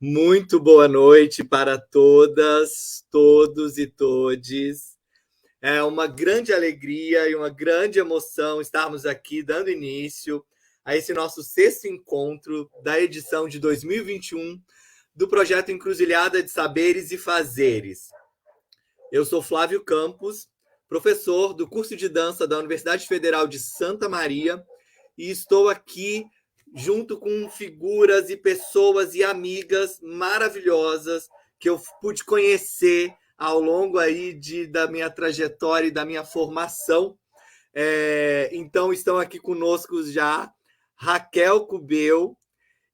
Muito boa noite para todas, todos e todes. É uma grande alegria e uma grande emoção estarmos aqui dando início a esse nosso sexto encontro da edição de 2021 do projeto Encruzilhada de Saberes e Fazeres. Eu sou Flávio Campos, professor do curso de dança da Universidade Federal de Santa Maria, e estou aqui junto com figuras e pessoas e amigas maravilhosas que eu pude conhecer ao longo da minha trajetória e da minha formação. Então estão aqui conosco já Raquel Cubeu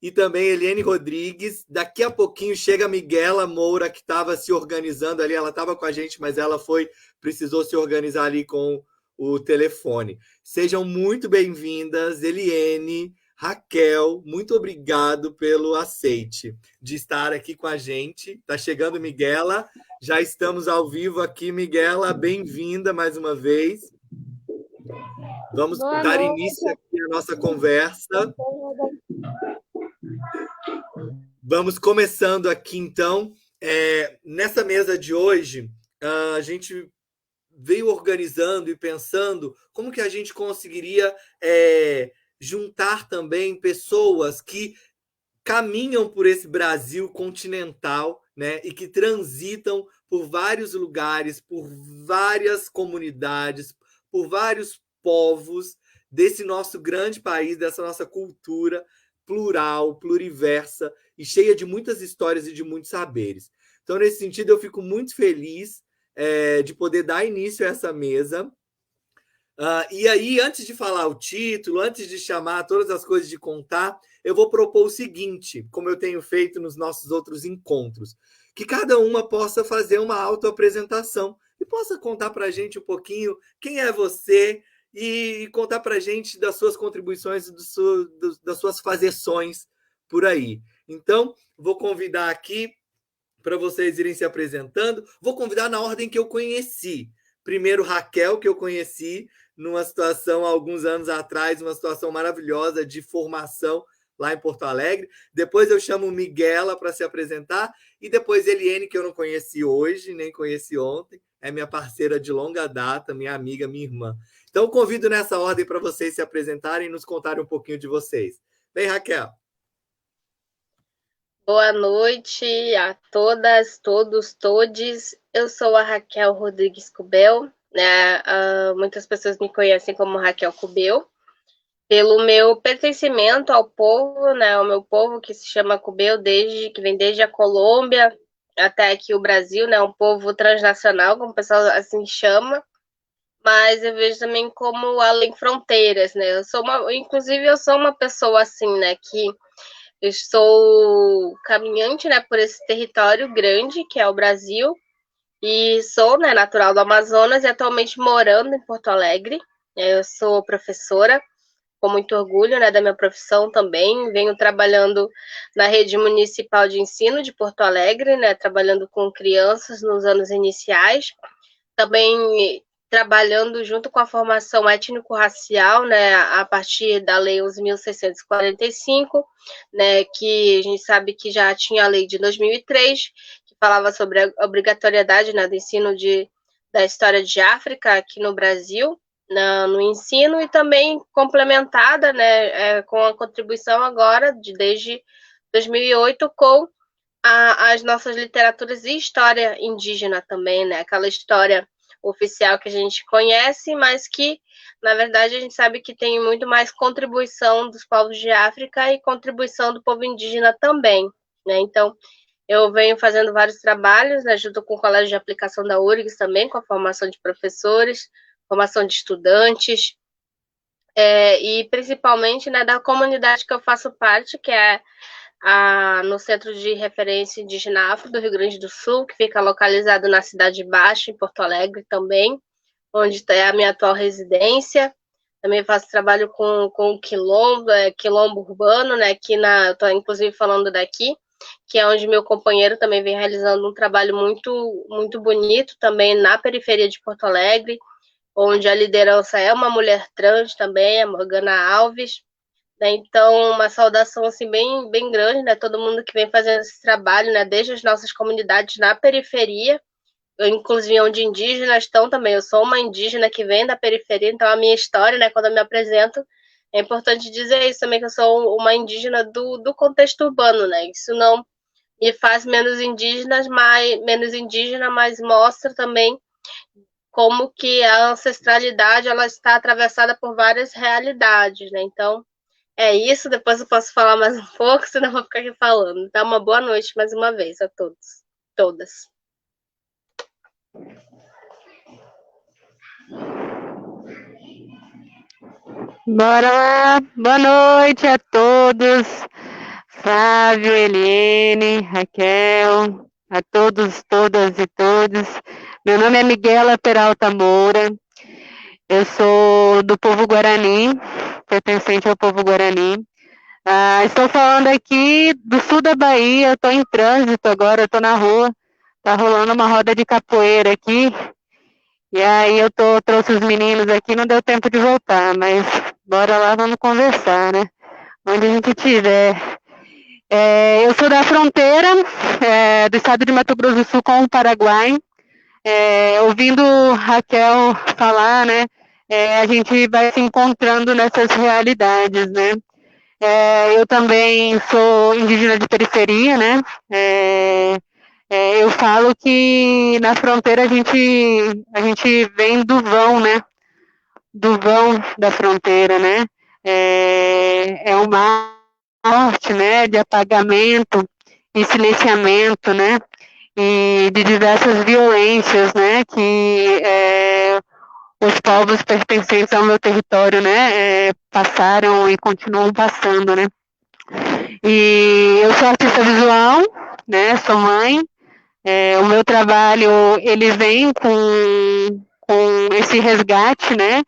e também Eliane Rodrigues. Daqui a pouquinho chega a Miguela Moura, que estava se organizando ali. Ela estava com a gente, mas ela precisou se organizar ali com o telefone. Sejam muito bem-vindas, Eliane, Raquel, muito obrigado pelo aceite de estar aqui com a gente. Está chegando Miguela, já estamos ao vivo aqui. Miguela, bem-vinda mais uma vez. Vamos Boa dar noite. início aqui à nossa conversa. Vamos começando aqui, então. Nessa mesa de hoje, a gente veio organizando e pensando como que a gente conseguiria juntar também pessoas que caminham por esse Brasil continental, né, e que transitam por vários lugares, por várias comunidades, por vários povos desse nosso grande país, dessa nossa cultura plural, pluriversa e cheia de muitas histórias e de muitos saberes. Então, nesse sentido, eu fico muito feliz de poder dar início a essa mesa. E aí, antes de falar o título, antes de chamar todas as coisas de contar, eu vou propor o seguinte, como eu tenho feito nos nossos outros encontros, que cada uma possa fazer uma autoapresentação e possa contar para a gente um pouquinho quem é você e contar para a gente das suas contribuições, das suas fazeções por aí. Então, vou convidar aqui para vocês irem se apresentando. Vou convidar na ordem que eu conheci. Primeiro, Raquel, que eu conheci numa situação, há alguns anos atrás, uma situação maravilhosa de formação lá em Porto Alegre. Depois eu chamo Miguela para se apresentar. E depois Eliane, que eu não conheci hoje, nem conheci ontem. É minha parceira de longa data, minha amiga, minha irmã. Então, eu convido nessa ordem para vocês se apresentarem e nos contarem um pouquinho de vocês. Vem, Raquel. Boa noite a todas, todos, todes. Eu sou a Raquel Rodrigues Cubel, né? Muitas pessoas me conhecem como Raquel Cubeu, pelo meu pertencimento ao povo, né? O meu povo que se chama Cubeu, que vem desde a Colômbia até aqui o Brasil, né? Um povo transnacional, como o pessoal assim chama. Mas eu vejo também como além fronteiras, né? Inclusive, eu sou uma pessoa assim, né? Que eu sou caminhante, né, por esse território grande que é o Brasil e sou, né, natural do Amazonas e atualmente morando em Porto Alegre. Eu sou professora, com muito orgulho, né, da minha profissão também. Venho trabalhando na rede municipal de ensino de Porto Alegre, né, trabalhando com crianças nos anos iniciais. Também trabalhando junto com a formação étnico-racial, né, a partir da Lei 11.645, né, que a gente sabe que já tinha a lei de 2003, que falava sobre a obrigatoriedade, né, do ensino da história de África aqui no Brasil, no ensino, e também complementada, né, com a contribuição agora, desde 2008, com as nossas literaturas e história indígena também, né? Aquela história oficial que a gente conhece, mas que, na verdade, a gente sabe que tem muito mais contribuição dos povos de África e contribuição do povo indígena também, né? Então, eu venho fazendo vários trabalhos, né, junto com o Colégio de Aplicação da URGS também, com a formação de professores, formação de estudantes, e principalmente, né, da comunidade que eu faço parte, que é no Centro de Referência Indígena Afro do Rio Grande do Sul, que fica localizado na Cidade Baixa, em Porto Alegre também, onde é a minha atual residência. Também faço trabalho com o quilombo, quilombo urbano, né? Estou inclusive falando daqui, que é onde meu companheiro também vem realizando um trabalho muito, muito bonito também na periferia de Porto Alegre, onde a liderança é uma mulher trans também, a Morgana Alves, né? Então, uma saudação assim bem, bem grande, né? Todo mundo que vem fazendo esse trabalho, né? Desde as nossas comunidades na periferia, eu, inclusive onde indígenas estão também. Eu sou uma indígena que vem da periferia, então a minha história, né? Quando eu me apresento, é importante dizer isso também, que eu sou uma indígena do contexto urbano, né? Isso não me faz menos indígena, mas mostra também como que a ancestralidade ela está atravessada por várias realidades, né? Então, é isso. Depois eu posso falar mais um pouco, senão eu vou ficar aqui falando. Então, uma boa noite mais uma vez a todos, todas. Bora lá! Boa noite a todos! Flávio, Eliene, Raquel, a todos, todas e todos. Meu nome é Miguela Peralta Moura, eu sou do povo Guarani, pertencente ao povo Guarani. Estou falando aqui do sul da Bahia, estou em trânsito agora, estou na rua, está rolando uma roda de capoeira aqui, e aí trouxe os meninos aqui, não deu tempo de voltar, mas bora lá, vamos conversar, né? Onde a gente estiver. Eu sou da fronteira do estado de Mato Grosso do Sul com o Paraguai. Ouvindo Raquel falar, né? A gente vai se encontrando nessas realidades, né? Eu também sou indígena de periferia, né? Eu falo que na fronteira a gente vem do vão, né? Do vão da fronteira, né? É uma morte, né? De apagamento e silenciamento, né? E de diversas violências, né? Que os povos pertencentes ao meu território, né? Passaram e continuam passando, né? E eu sou artista visual, né? Sou mãe. O meu trabalho ele vem com esse resgate, né?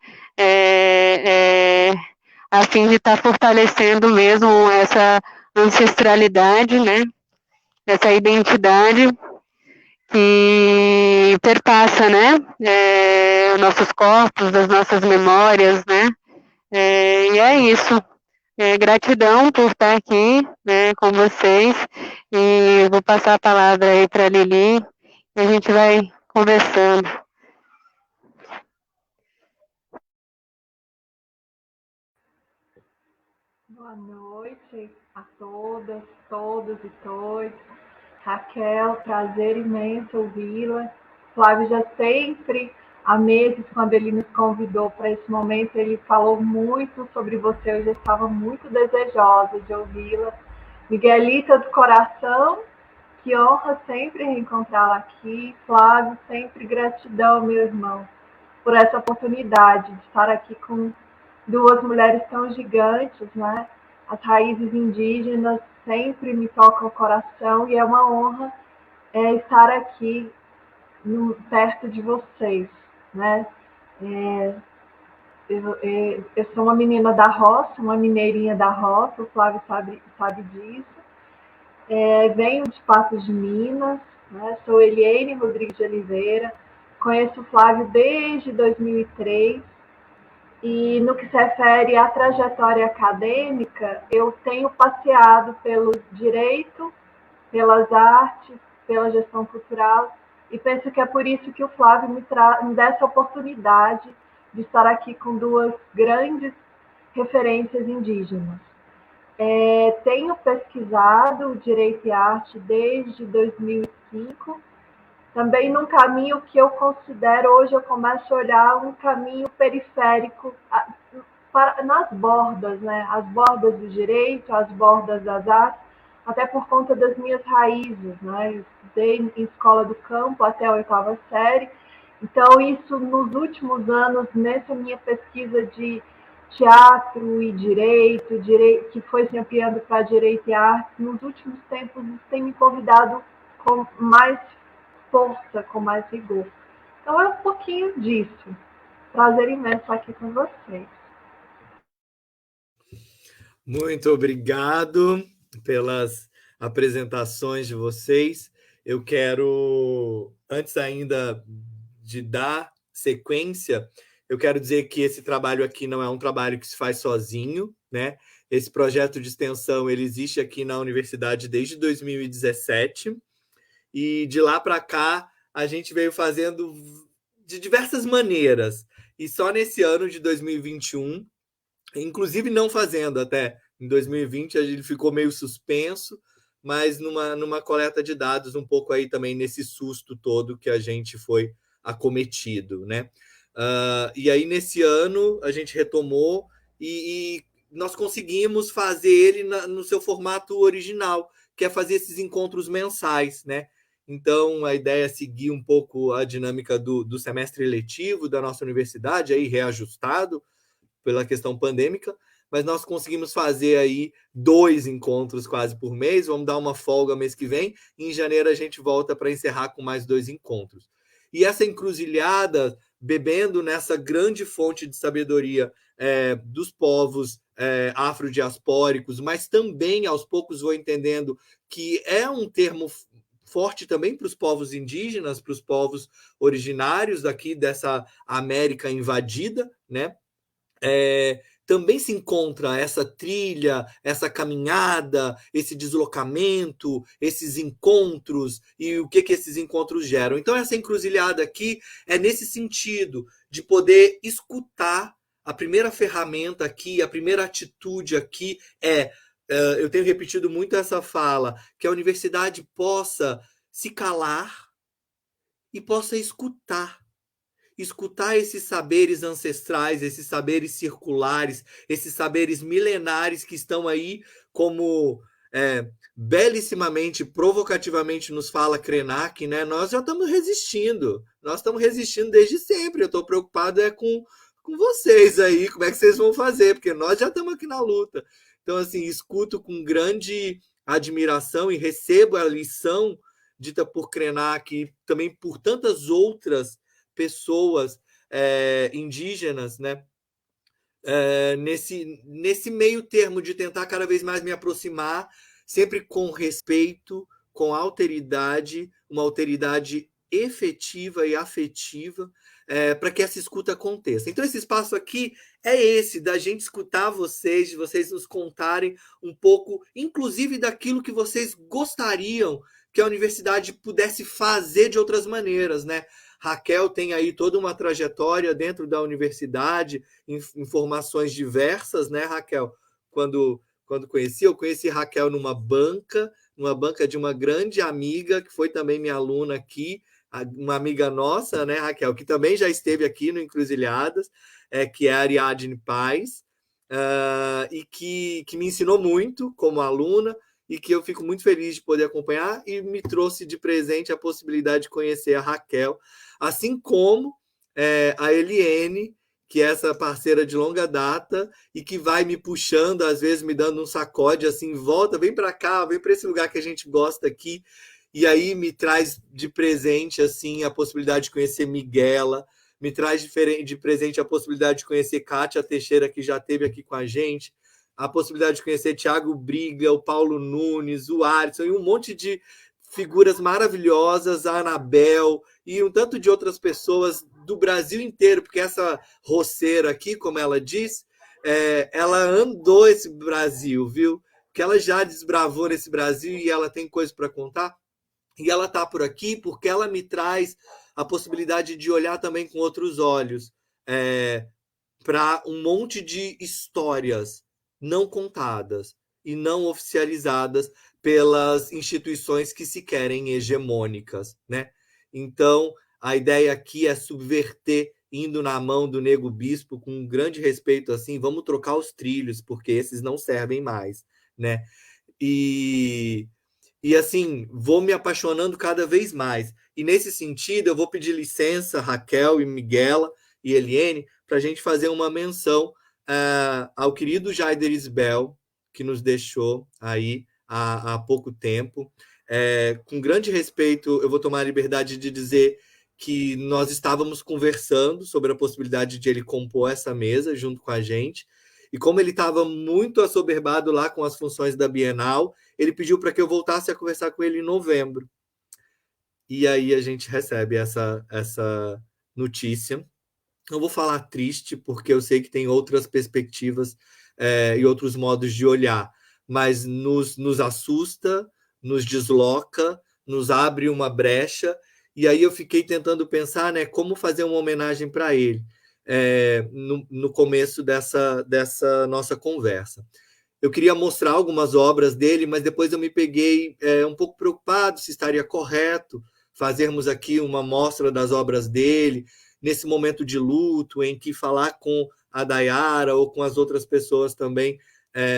A fim de estar fortalecendo mesmo essa ancestralidade, né? Essa identidade que perpassa, né? Os nossos corpos, as nossas memórias, né? E é isso. Gratidão por estar aqui, né, com vocês. E eu vou passar a palavra aí para a Lili e a gente vai conversando. Boa noite a todas, todos e todos. Raquel, prazer imenso ouvi-la. Flávio já sempre, há meses, quando ele nos convidou para esse momento, ele falou muito sobre você. Eu já estava muito desejosa de ouvi-la. Miguelita do coração, que honra sempre reencontrá-la aqui. Flávio, sempre gratidão, meu irmão, por essa oportunidade de estar aqui com duas mulheres tão gigantes, né? As raízes indígenas sempre me tocam o coração e é uma honra estar aqui perto de vocês, né? Eu sou uma menina da roça, uma mineirinha da roça, o Flávio sabe disso. Venho de Patos de Minas, né? Sou Eliene Rodrigues de Oliveira, conheço o Flávio desde 2003. E no que se refere à trajetória acadêmica, eu tenho passeado pelo direito, pelas artes, pela gestão cultural, e penso que é por isso que o Flávio me dá essa oportunidade de estar aqui com duas grandes referências indígenas. Tenho pesquisado direito e arte desde 2005, também num caminho que eu considero, hoje eu começo a olhar um caminho periférico nas bordas, né? As bordas do direito, as bordas das artes, até por conta das minhas raízes, né? Eu estudei em escola do campo até a 8ª série, então isso nos últimos anos, nessa minha pesquisa de teatro e direito que foi se ampliando para direito e arte, nos últimos tempos isso tem me convidado com mais força, com mais rigor. Então é um pouquinho disso. Prazer imenso estar aqui com vocês. Muito obrigado pelas apresentações de vocês. Eu quero, antes ainda de dar sequência, eu quero dizer que esse trabalho aqui não é um trabalho que se faz sozinho, né? Esse projeto de extensão ele existe aqui na universidade desde 2017 e de lá para cá a gente veio fazendo de diversas maneiras. E só nesse ano de 2021, inclusive não fazendo até em 2020, a gente ficou meio suspenso, mas numa coleta de dados um pouco aí também nesse susto todo que a gente foi acometido, né? E aí nesse ano a gente retomou e nós conseguimos fazer ele no seu formato original, que é fazer esses encontros mensais, né? Então, a ideia é seguir um pouco a dinâmica do semestre letivo da nossa universidade, aí reajustado pela questão pandêmica, mas nós conseguimos fazer aí 2 encontros quase por mês, vamos dar uma folga mês que vem, e em janeiro a gente volta para encerrar com mais 2 encontros. E essa encruzilhada, bebendo nessa grande fonte de sabedoria dos povos afrodiaspóricos, mas também aos poucos vou entendendo que é um termo forte também para os povos indígenas, para os povos originários aqui dessa América invadida, né? Também se encontra essa trilha, essa caminhada, esse deslocamento, esses encontros e o que esses encontros geram. Então, essa encruzilhada aqui é nesse sentido de poder escutar. A primeira ferramenta aqui, a primeira atitude aqui eu tenho repetido muito essa fala, que a universidade possa se calar e possa escutar esses saberes ancestrais, esses saberes circulares, esses saberes milenares que estão aí, como belissimamente, provocativamente nos fala Krenak, né? Nós já estamos resistindo desde sempre. Eu estou preocupado com vocês aí, como é que vocês vão fazer, porque nós já estamos aqui na luta. Então, assim, escuto com grande admiração e recebo a lição dita por Krenak e também por tantas outras pessoas indígenas, né? Nesse meio termo de tentar cada vez mais me aproximar, sempre com respeito, com alteridade, uma alteridade efetiva e afetiva, para que essa escuta aconteça. Então, esse espaço aqui é esse, da gente escutar vocês, de vocês nos contarem um pouco, inclusive daquilo que vocês gostariam que a universidade pudesse fazer de outras maneiras, né? Raquel tem aí toda uma trajetória dentro da universidade, em formações diversas, né, Raquel? Quando eu conheci Raquel numa banca de uma grande amiga, que foi também minha aluna aqui, uma amiga nossa, né, Raquel, que também já esteve aqui no Encruzilhadas, que é a Ariadne Paz, e que me ensinou muito como aluna, e que eu fico muito feliz de poder acompanhar, e me trouxe de presente a possibilidade de conhecer a Raquel, assim como a Eliene, que é essa parceira de longa data e que vai me puxando, às vezes me dando um sacode assim, volta, vem para cá, vem para esse lugar que a gente gosta aqui, e aí me traz de presente assim a possibilidade de conhecer Miguela, me traz de presente a possibilidade de conhecer Kátia Teixeira, que já esteve aqui com a gente, a possibilidade de conhecer Thiago Briga, o Paulo Nunes, o Alisson e um monte de figuras maravilhosas, a Anabel e um tanto de outras pessoas do Brasil inteiro, porque essa roceira aqui, como ela diz, ela andou esse Brasil, viu? Que ela já desbravou nesse Brasil e ela tem coisa para contar. E ela está por aqui porque ela me traz a possibilidade de olhar também com outros olhos para um monte de histórias não contadas e não oficializadas pelas instituições que se querem hegemônicas, né? Então, a ideia aqui é subverter, indo na mão do Nego Bispo, com um grande respeito, assim, vamos trocar os trilhos, porque esses não servem mais, né? E assim, vou me apaixonando cada vez mais. E nesse sentido, eu vou pedir licença, Raquel e Miguela e Eliene, para a gente fazer uma menção ao querido Jaider Isbel, que nos deixou aí há pouco tempo. Com grande respeito, eu vou tomar a liberdade de dizer que nós estávamos conversando sobre a possibilidade de ele compor essa mesa junto com a gente. E como ele estava muito assoberbado lá com as funções da Bienal, ele pediu para que eu voltasse a conversar com ele em novembro. E aí a gente recebe essa notícia não vou falar triste, porque eu sei que tem outras perspectivas e outros modos de olhar, mas nos assusta, nos desloca, nos abre uma brecha, e aí eu fiquei tentando pensar, né, como fazer uma homenagem para ele no começo dessa nossa conversa. Eu queria mostrar algumas obras dele, mas depois eu me peguei um pouco preocupado se estaria correto fazermos aqui uma mostra das obras dele, nesse momento de luto, em que falar com a Dayara ou com as outras pessoas também,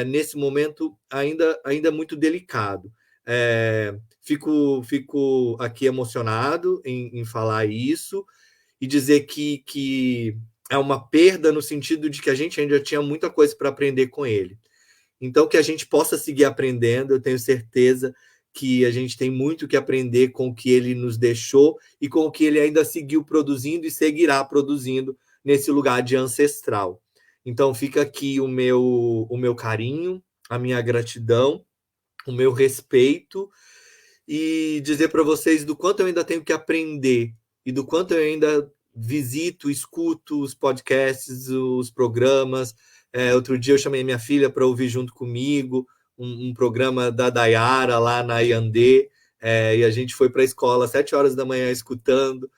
nesse momento ainda muito delicado. Fico aqui emocionado em falar isso e dizer que é uma perda no sentido de que a gente ainda tinha muita coisa para aprender com ele. Então, que a gente possa seguir aprendendo, eu tenho certeza que a gente tem muito que aprender com o que ele nos deixou e com o que ele ainda seguiu produzindo e seguirá produzindo nesse lugar de ancestral. Então, fica aqui o meu carinho, a minha gratidão, o meu respeito e dizer para vocês do quanto eu ainda tenho que aprender e do quanto eu ainda visito, escuto os podcasts, os programas. Outro dia eu chamei minha filha para ouvir junto comigo um programa da Dayara lá na Iandê, e a gente foi para a escola às 7 horas da manhã escutando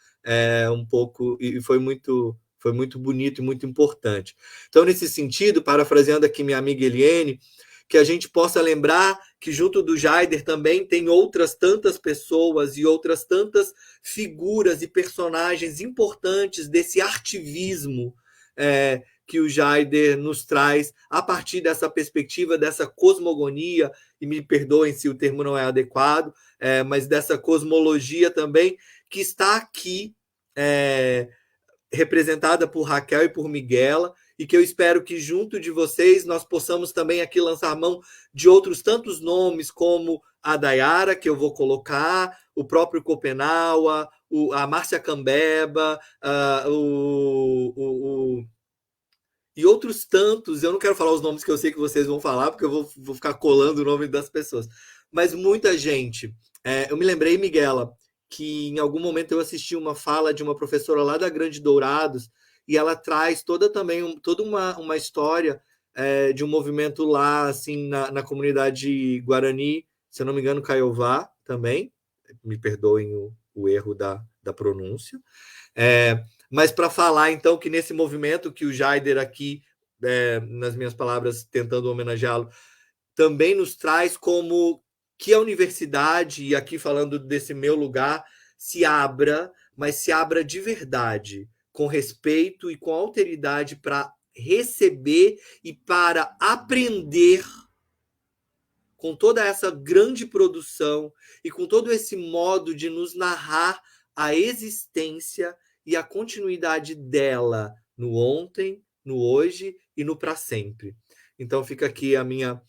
um pouco, e foi muito bonito e muito importante. Então, nesse sentido, parafraseando aqui minha amiga Eliane, que a gente possa lembrar que junto do Jaider também tem outras tantas pessoas e outras tantas figuras e personagens importantes desse artivismo que o Jaider nos traz a partir dessa perspectiva, dessa cosmogonia, e me perdoem se o termo não é adequado, mas dessa cosmologia também, que está aqui representada por Raquel e por Miguela, e que eu espero que junto de vocês nós possamos também aqui lançar mão de outros tantos nomes, como a Dayara, que eu vou colocar, o próprio Copenaua, a Márcia Cambeba, e outros tantos. Eu não quero falar os nomes que eu sei que vocês vão falar, porque eu vou ficar colando o nome das pessoas. Mas muita gente. Eu me lembrei, Miguela, que em algum momento eu assisti uma fala de uma professora lá da Grande Dourados, e ela traz toda uma história de um movimento lá, assim, na comunidade Guarani, se eu não me engano, Caiová também, me perdoem o erro da pronúncia, mas para falar, então, que nesse movimento que o Jaider aqui, nas minhas palavras, tentando homenageá-lo, também nos traz como que a universidade, e aqui falando desse meu lugar, se abra, mas se abra de verdade, com respeito e com alteridade para receber e para aprender com toda essa grande produção e com todo esse modo de nos narrar a existência e a continuidade dela no ontem, no hoje e no para sempre. Então fica aqui a minha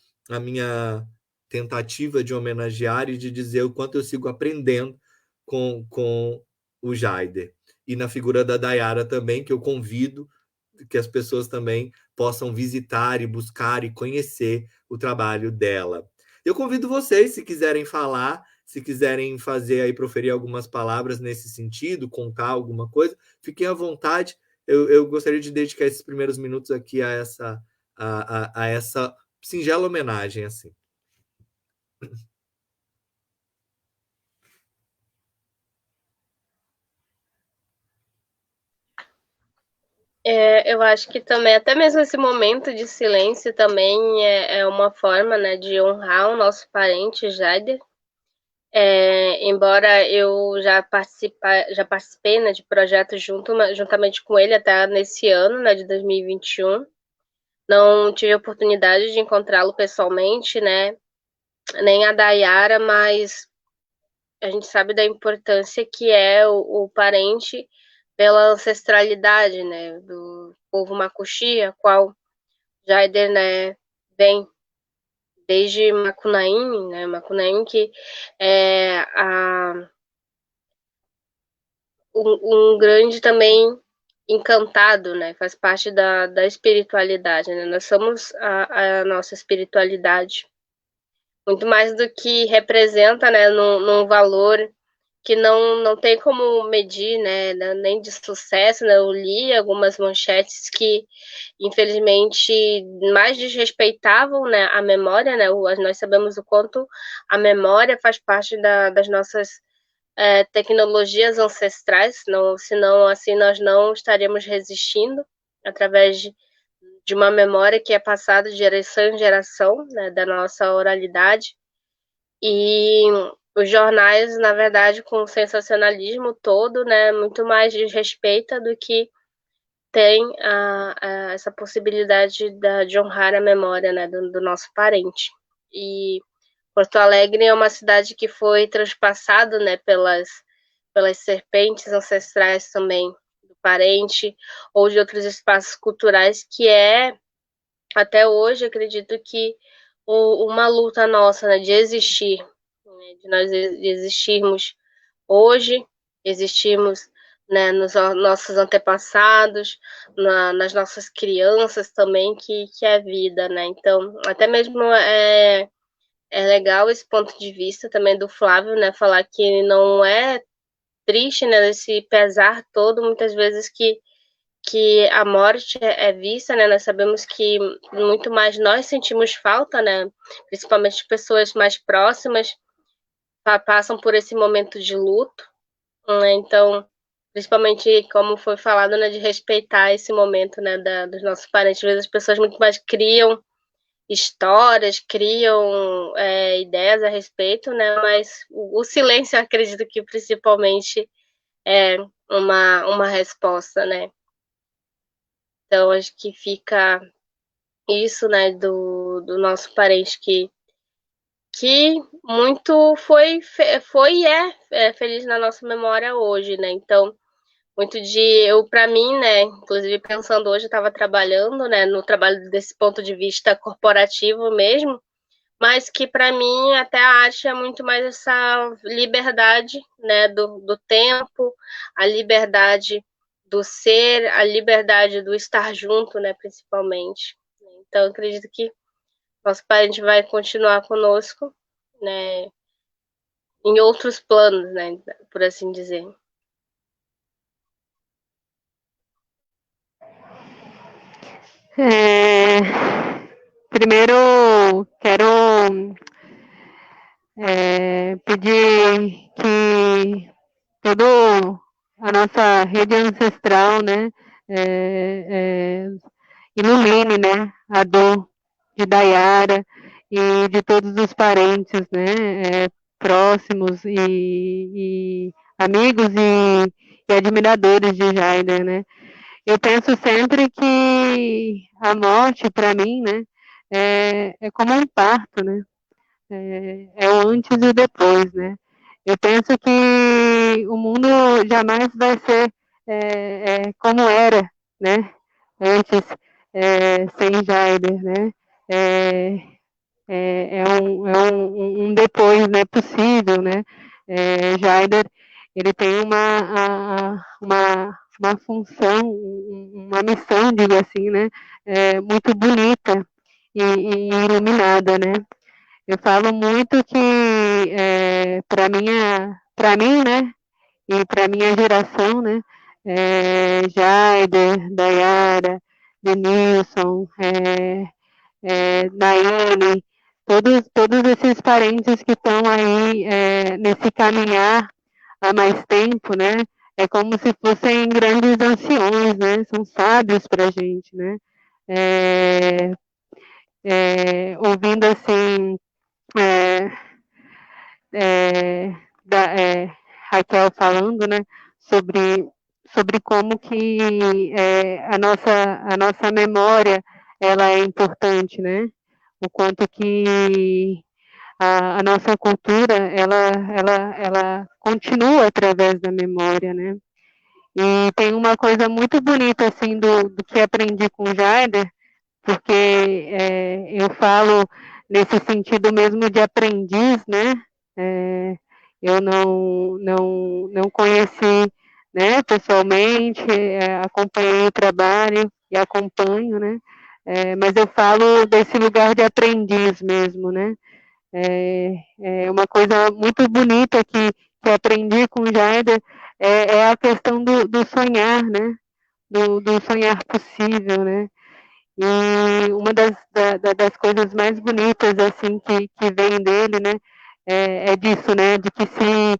tentativa de homenagear e de dizer o quanto eu sigo aprendendo com o Jaider. E na figura da Dayara também, que eu convido que as pessoas também possam visitar e buscar e conhecer o trabalho dela. Eu convido vocês, se quiserem falar, se quiserem fazer aí, proferir algumas palavras nesse sentido, contar alguma coisa, fiquem à vontade. Eu gostaria de dedicar esses primeiros minutos aqui a essa singela homenagem, assim. Eu acho que também, até mesmo esse momento de silêncio também é uma forma, né, de honrar o nosso parente Jaider. Embora eu já participei, né, de projetos juntamente com ele até nesse ano, né, de 2021. Não tive a oportunidade de encontrá-lo pessoalmente, né, nem a Dayara, mas a gente sabe da importância que é o parente pela ancestralidade, né, do povo Macuxi, a qual Jaider, né, vem desde Macunaíma, né, Macunaíma que é um grande também encantado, né, faz parte da espiritualidade, né, nós somos a nossa espiritualidade, muito mais do que representa, né, num valor que não tem como medir, né, nem de sucesso, né? Eu li algumas manchetes que, infelizmente, mais desrespeitavam, né, a memória, né? Nós sabemos o quanto a memória faz parte das nossas tecnologias ancestrais, senão assim nós não estaríamos resistindo através de uma memória que é passada de geração em geração, né, da nossa oralidade. E os jornais, na verdade, com o sensacionalismo todo, né, muito mais desrespeita do que tem essa possibilidade de honrar a memória, né, do nosso parente. E Porto Alegre é uma cidade que foi transpassada, né, pelas serpentes ancestrais também do parente ou de outros espaços culturais que até hoje, acredito que uma luta nossa, né, de existir, né, de nós existirmos hoje, existirmos, né, nos nossos antepassados, nas nossas crianças também, que é vida, né? Então, até mesmo é legal esse ponto de vista também do Flávio, né, falar que não é triste, né, esse pesar todo, muitas vezes que a morte é vista, né? Nós sabemos que muito mais nós sentimos falta, né? Principalmente pessoas mais próximas passam por esse momento de luto, né? Então, principalmente como foi falado, né, de respeitar esse momento, né, dos nossos parentes. Às vezes as pessoas muito mais criam histórias, criam ideias a respeito, né? Mas o silêncio, eu acredito que principalmente é uma resposta, né? Então, acho que fica isso, né, do nosso parente que muito foi e é feliz na nossa memória hoje, né? Então, muito para mim, né, inclusive pensando hoje, eu estava trabalhando, né, no trabalho desse ponto de vista corporativo mesmo, mas que para mim até a arte é muito mais essa liberdade, né, do tempo, a liberdade do ser, a liberdade do estar junto, né, principalmente. Então, acredito que nosso parente vai continuar conosco, né, em outros planos, né, por assim dizer. Primeiro, quero pedir que toda a nossa rede ancestral, né, ilumine, né, a dor de Dayara e de todos os parentes, né, próximos e amigos e admiradores de Jaider, né. Eu penso sempre que a morte, para mim, né, é como um parto, né, é o antes e o depois, né. Eu penso que o mundo jamais vai ser como era, né, antes, sem Jaider, né. É, um depois, né, possível, né. Jaider, ele tem uma função, uma missão, digo assim, né, muito bonita e iluminada, né. Eu falo muito que para mim, né, e para minha geração, né, Jaider, Dayara, Denilson, Naine, todos esses parentes que estão aí nesse caminhar há mais tempo, né, é como se fossem grandes anciões, né, são sábios para a gente, né, ouvindo assim, é, Raquel falando, né, sobre como que a nossa memória ela é importante, né? O quanto que a nossa cultura ela continua através da memória, né? E tem uma coisa muito bonita assim do que aprendi com o Jaider, porque eu falo nesse sentido mesmo de aprendiz, né? Eu não conheci, né, pessoalmente, acompanhei o trabalho e acompanho, né? Mas eu falo desse lugar de aprendiz mesmo, né? É uma coisa muito bonita que aprendi com o Jaider é a questão do sonhar, né? Do sonhar possível, né? E uma das coisas mais bonitas, assim, que vem dele, né? É disso, né? De que se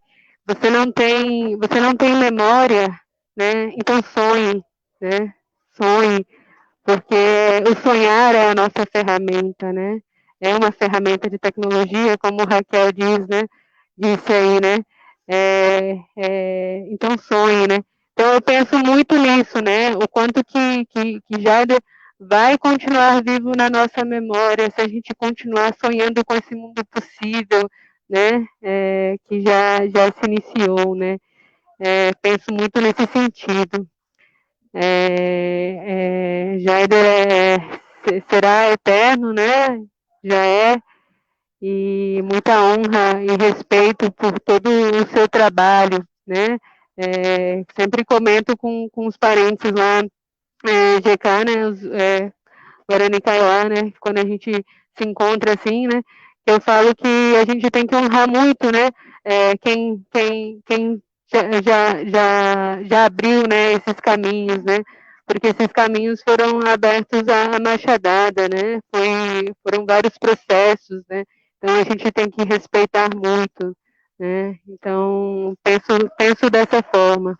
você não tem memória, né? Então sonhe, né? Sonhe, porque o sonhar é a nossa ferramenta, né? É uma ferramenta de tecnologia, como o Raquel diz, né? Disse aí, né? Então sonhe, né? Então eu penso muito nisso, né? O quanto que Jade vai continuar vivo na nossa memória se a gente continuar sonhando com esse mundo possível, né? Que já se iniciou, né? Penso muito nesse sentido. Jaider será eterno, né? Já é, e muita honra e respeito por todo o seu trabalho, né? Sempre comento com os parentes lá, GK, né? Guarani Kaiowá, né? Quando a gente se encontra assim, né? Eu falo que a gente tem que honrar muito, né? Quem já abriu, né? Esses caminhos, né? Porque esses caminhos foram abertos à machadada, né? Foram vários processos, né? Então a gente tem que respeitar muito, né? Então penso dessa forma.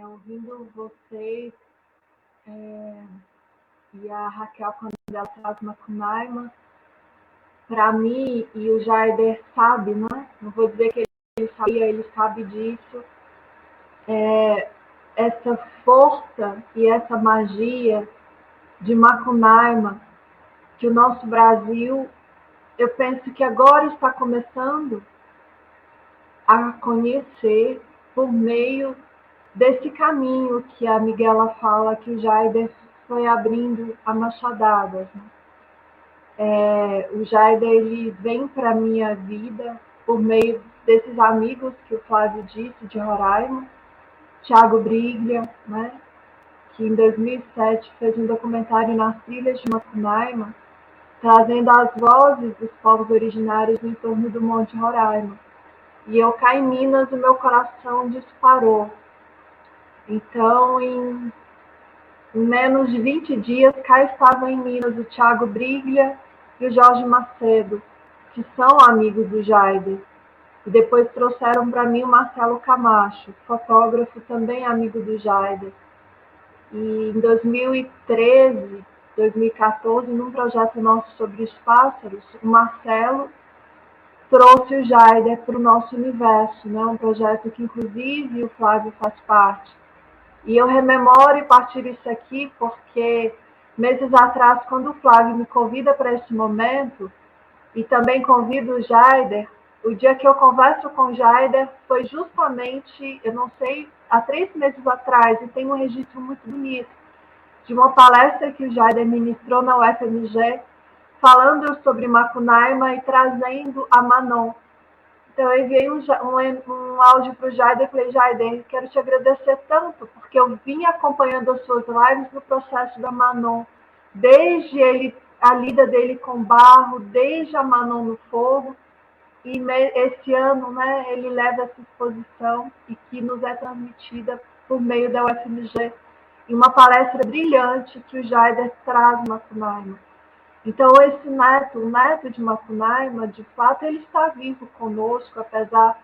Ouvindo vocês e a Raquel, quando ela traz Macunaíma, para mim, e o Jaider sabe, né? Não vou dizer que ele sabia, ele sabe disso, essa força e essa magia de Macunaíma, que o nosso Brasil, eu penso que agora está começando a conhecer por meio desse caminho que a Miguela fala que o Jaider foi abrindo a machadadas. Né? O Jaider ele vem para a minha vida por meio desses amigos que o Flávio disse, de Roraima, Thiago Briglia, né? Que em 2007 fez um documentário nas trilhas de Macunaíma, trazendo as vozes dos povos originários em torno do Monte Roraima. E eu cá em Minas, o meu coração disparou. Então, em menos de 20 dias, cá estavam em Minas o Thiago Briglia e o Jorge Macedo, que são amigos do Jaider. E depois trouxeram para mim o Marcelo Camacho, fotógrafo também amigo do Jaider. E em 2013, 2014, num projeto nosso sobre os pássaros, o Marcelo trouxe o Jaider para o nosso universo, né? Um projeto que inclusive o Flávio faz parte. E eu rememoro e partilho isso aqui porque meses atrás, quando o Flávio me convida para esse momento, e também convido o Jaider, o dia que eu converso com o Jaider foi justamente, eu não sei, há 3 meses atrás, e tem um registro muito bonito, de uma palestra que o Jaider ministrou na UFMG, falando sobre Macunaíma e trazendo a Manon. Então eu enviei um áudio para o Jaider e falei, Jaider, quero te agradecer tanto, porque eu vim acompanhando as suas lives no processo da Manon, desde a lida dele com barro, desde a Manon no fogo, e esse ano, né, ele leva essa exposição e que nos é transmitida por meio da UFMG, em uma palestra brilhante que o Jaider traz Macunaíma. Então, esse neto, o neto de Macunaíma, de fato, ele está vivo conosco, apesar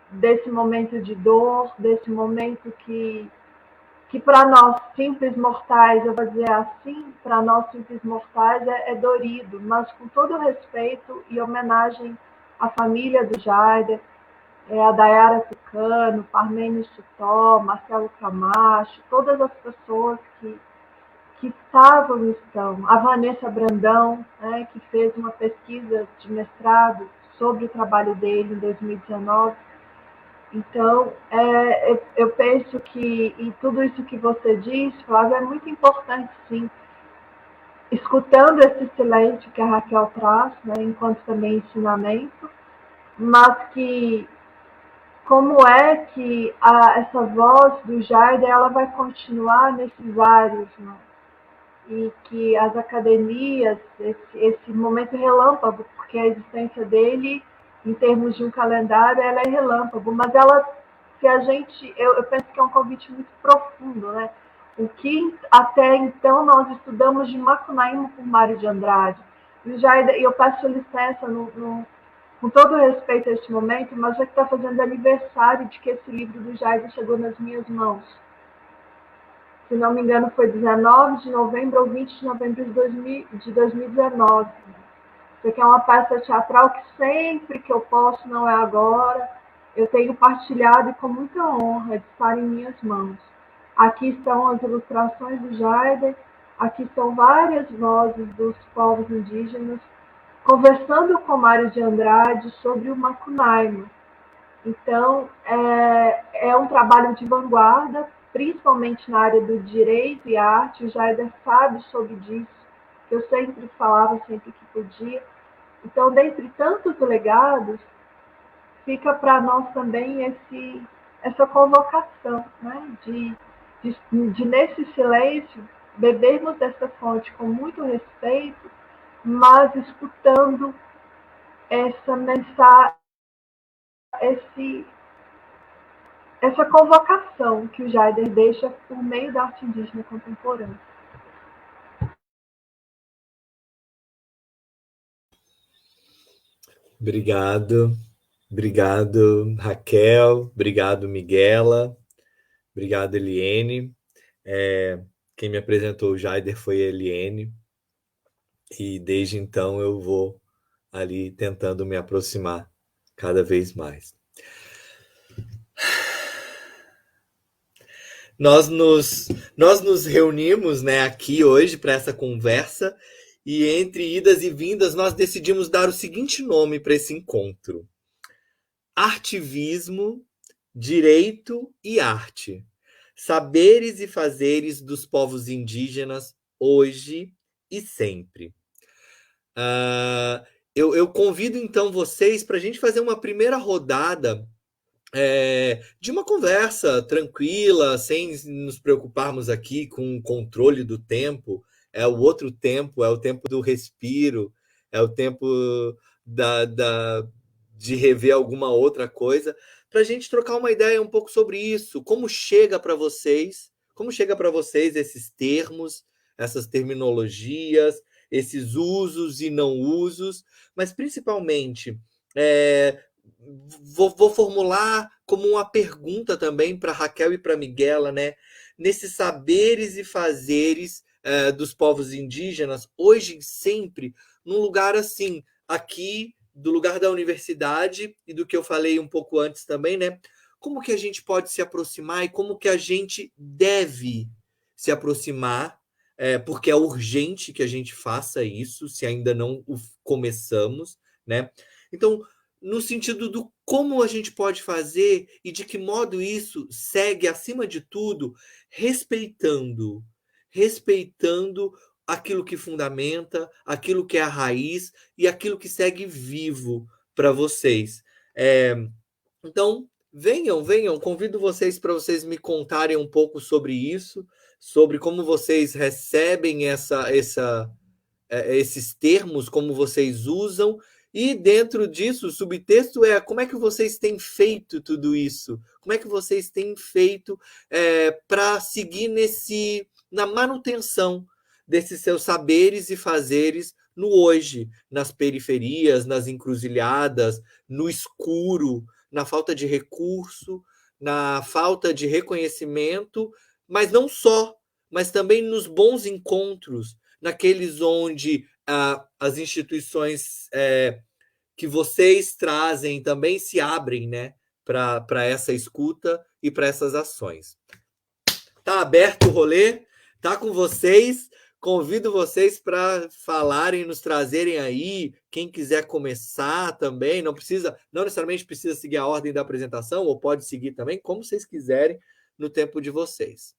desse momento de dor, desse momento que para nós simples mortais, eu vou dizer assim, para nós simples mortais é dorido, mas com todo respeito e homenagem à família do Jaider, a Dayara Tucano, Parmênio Chutó, Marcelo Camacho, todas as pessoas que estavam e estão. A Vanessa Brandão, né, que fez uma pesquisa de mestrado sobre o trabalho dele em 2019. Então, eu penso que, e tudo isso que você disse, Flávia, é muito importante, sim, escutando esse silêncio que a Raquel traz, né, enquanto também ensinamento, mas que como é que essa voz do Jader ela vai continuar nesses áreas, né? E que as academias, esse momento relâmpago, porque a existência dele, em termos de um calendário, ela é relâmpago, mas ela, se a gente, eu penso que é um convite muito profundo, né? O que até então nós estudamos de Macunaíma por Mário de Andrade. E eu peço licença com todo respeito a este momento, mas já que está fazendo aniversário de que esse livro do Jair chegou nas minhas mãos. Se não me engano, foi 19 de novembro ou 20 de novembro de 2019. Isso aqui é uma peça teatral que sempre que eu posso, não é agora, eu tenho partilhado e com muita honra de estar em minhas mãos. Aqui estão as ilustrações do Jair, aqui estão várias vozes dos povos indígenas, conversando com Mário de Andrade sobre o Macunaíma. Então, é um trabalho de vanguarda, principalmente na área do direito e arte. O Jair sabe sobre disso, que eu sempre falava, sempre que podia. Então, dentre tantos legados, fica para nós também essa convocação, né? de, nesse silêncio, bebermos dessa fonte com muito respeito, mas escutando essa mensagem, essa convocação que o Jader deixa por meio da arte indígena contemporânea. Obrigado. Obrigado, Raquel. Obrigado, Miguela. Obrigado, Eliene. Quem me apresentou o Jaider foi a Eliene. E desde então eu vou ali tentando me aproximar cada vez mais. Nós nos reunimos, né, aqui hoje para essa conversa e entre idas e vindas nós decidimos dar o seguinte nome para esse encontro: Artivismo, Direito e Arte. Saberes e fazeres dos povos indígenas hoje e sempre. Eu convido então vocês para a gente fazer uma primeira rodada de uma conversa tranquila, sem nos preocuparmos aqui com o controle do tempo. É o outro tempo, é o tempo do respiro, é o tempo da, da, de rever alguma outra coisa, para a gente trocar uma ideia um pouco sobre isso, como chega para vocês esses termos, essas terminologias, esses usos e não usos, mas principalmente vou formular como uma pergunta também para Raquel e para Miguela, né? Nesses saberes e fazeres dos povos indígenas, hoje e sempre, num lugar assim, aqui, do lugar da universidade e do que eu falei um pouco antes também, né? Como que a gente pode se aproximar e como que a gente deve se aproximar, porque é urgente que a gente faça isso, se ainda não começamos, né? Então, no sentido do como a gente pode fazer e de que modo isso segue, acima de tudo, respeitando aquilo que fundamenta, aquilo que é a raiz e aquilo que segue vivo para vocês. Então, venham, convido vocês para vocês me contarem um pouco sobre isso, sobre como vocês recebem esses termos, como vocês usam, e dentro disso, o subtexto é como é que vocês têm feito tudo isso? Como é que vocês têm feito para seguir na manutenção desses seus saberes e fazeres no hoje, nas periferias, nas encruzilhadas, no escuro, na falta de recurso, na falta de reconhecimento, mas não só, mas também nos bons encontros, naqueles onde as instituições que vocês trazem também se abrem, né, para essa escuta e para essas ações. Tá aberto o rolê, tá com vocês. convido vocês para falarem, nos trazerem aí, quem quiser começar também, não necessariamente precisa seguir a ordem da apresentação, ou pode seguir também, como vocês quiserem, no tempo de vocês.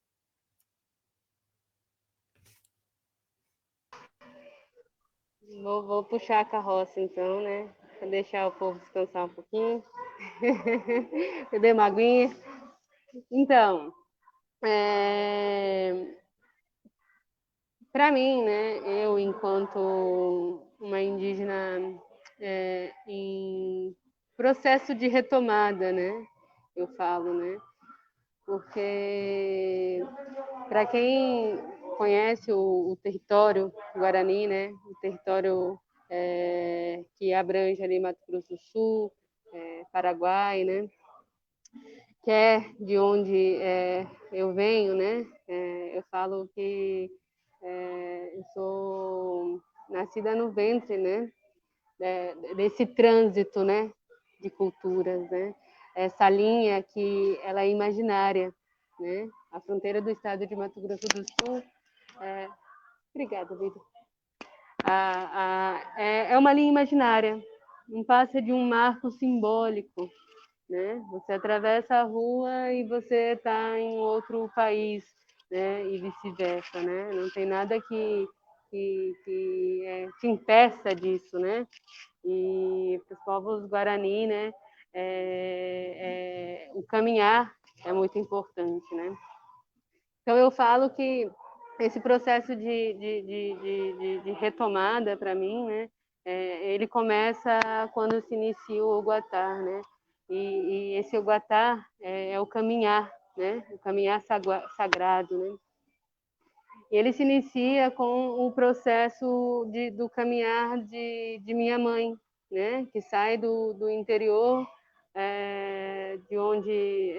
Vou puxar a carroça, então, né? Pra deixar o povo descansar um pouquinho. Beber uma aguinha. Então, para mim, né? Eu, enquanto uma indígena em processo de retomada, né? Eu falo, né? Porque para quem conhece o território Guarani, né? O território que abrange ali Mato Grosso do Sul, Paraguai, né? Que é de onde eu venho, né? Eu falo que eu sou nascida no ventre, né? Desse trânsito, né? De culturas, né? Essa linha que ela é imaginária, né? A fronteira do estado de Mato Grosso do Sul. Obrigada, Vitor. É uma linha imaginária, não passa de um marco simbólico, né? Você atravessa a rua e você está em outro país, né? E vice-versa, né? Não tem nada que te impeça disso, né? E para os povos Guarani, né? O caminhar é muito importante, né? Então eu falo que esse processo de retomada, para mim, né? Ele começa quando se inicia o Oguatá, né? E esse Oguatá é o caminhar, né? O caminhar sagrado, né? E ele se inicia com o processo do caminhar de minha mãe, né? Que sai do interior, de onde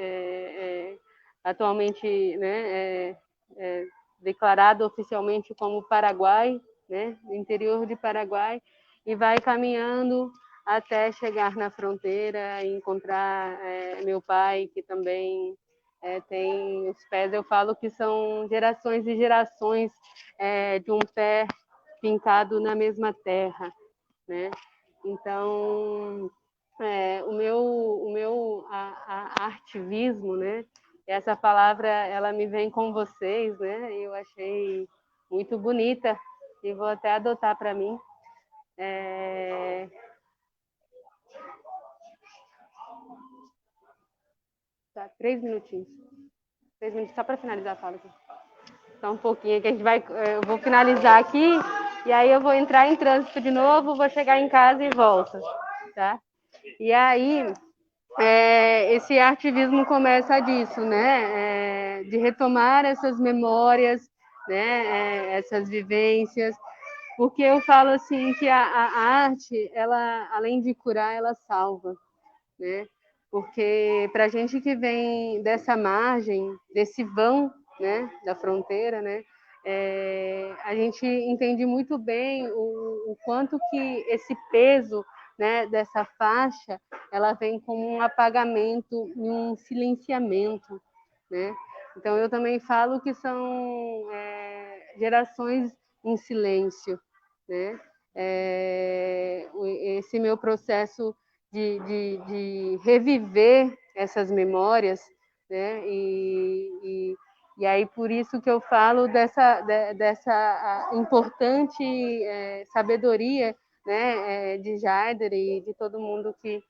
atualmente, né? Declarado oficialmente como Paraguai, né? No interior de Paraguai, e vai caminhando até chegar na fronteira e encontrar meu pai, que também tem os pés, eu falo que são gerações e gerações de um pé fincado na mesma terra, né? Então, o meu artivismo, né? Essa palavra, ela me vem com vocês, né? Eu achei muito bonita e vou até adotar para mim. Tá, 3 minutinhos. 3 minutos só para finalizar a fala aqui. Só um pouquinho que a gente vai. Eu vou finalizar aqui e aí eu vou entrar em trânsito de novo, vou chegar em casa e volto, tá? E aí esse artivismo começa disso, né? De retomar essas memórias, né? Essas vivências, porque eu falo assim que a arte, ela, além de curar, ela salva, né? Porque para a gente que vem dessa margem, desse vão, né, da fronteira, né, a gente entende muito bem o quanto que esse peso, né, dessa faixa, ela vem como um apagamento e um silenciamento, né? Então eu também falo que são gerações em silêncio, né? Esse meu processo de reviver essas memórias, né? E aí por isso que eu falo dessa importante sabedoria, né? De Jaider e de todo mundo que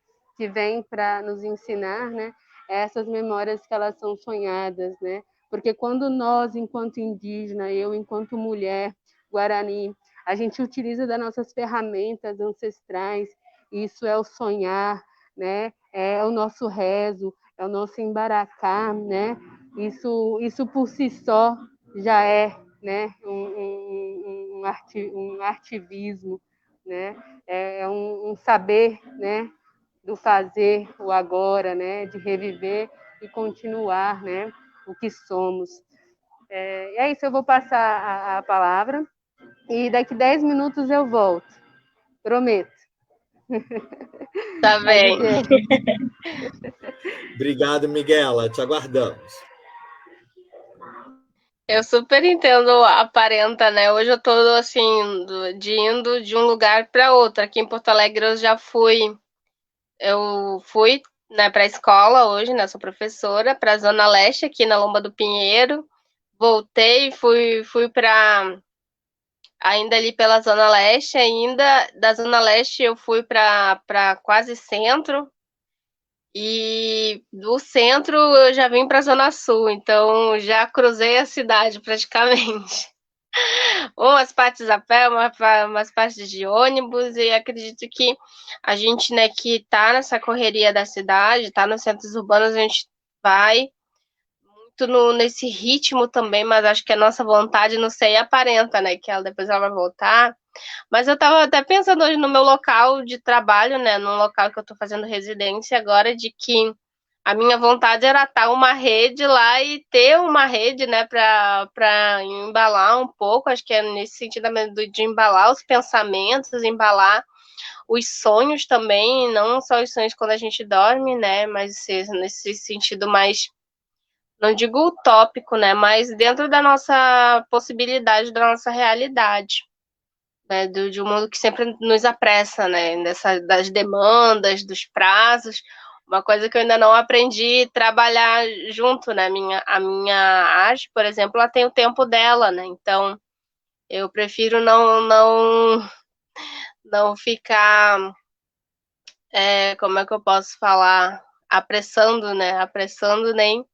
vem para nos ensinar, né? Essas memórias que elas são sonhadas, né? Porque quando nós, enquanto indígena, eu enquanto mulher guarani, a gente utiliza das nossas ferramentas ancestrais, isso é o sonhar, né? É o nosso rezo, é o nosso embaracá, né? Isso por si só já é, né? Um artivismo, né? É um saber, né? Do fazer o agora, né? De reviver e continuar, né? O que somos. É isso, eu vou passar a palavra e daqui 10 minutos eu volto. Prometo. Tá bem. Obrigado, Miguela. Te aguardamos. Eu super entendo a Parenta, né? Hoje eu tô assim, indo de um lugar para outro. Aqui em Porto Alegre eu fui, né, para a escola hoje, né? Sou professora, para a Zona Leste, aqui na Lomba do Pinheiro. Voltei, fui para ainda ali pela Zona Leste, ainda da Zona Leste eu fui para quase centro. E do centro eu já vim para a Zona Sul, então já cruzei a cidade praticamente. Umas partes a pé, umas partes de ônibus, e acredito que a gente, né, que tá nessa correria da cidade, tá nos centros urbanos, a gente vai muito nesse ritmo também, mas acho que a nossa vontade, não sei, aparenta, né, que ela depois ela vai voltar. Mas eu tava até pensando hoje no meu local de trabalho, né, num local que eu tô fazendo residência agora, de que a minha vontade era estar uma rede lá e ter uma rede, né, para embalar um pouco, acho que é nesse sentido de embalar os pensamentos, embalar os sonhos também, não só os sonhos quando a gente dorme, né, mas nesse sentido mais, não digo utópico, né, mas dentro da nossa possibilidade, da nossa realidade. Né, de um mundo que sempre nos apressa, né, das demandas, dos prazos, uma coisa que eu ainda não aprendi a trabalhar junto, né, a minha arte, por exemplo, ela tem o tempo dela, né, então eu prefiro não ficar, como é que eu posso falar, apressando, né, apressando nem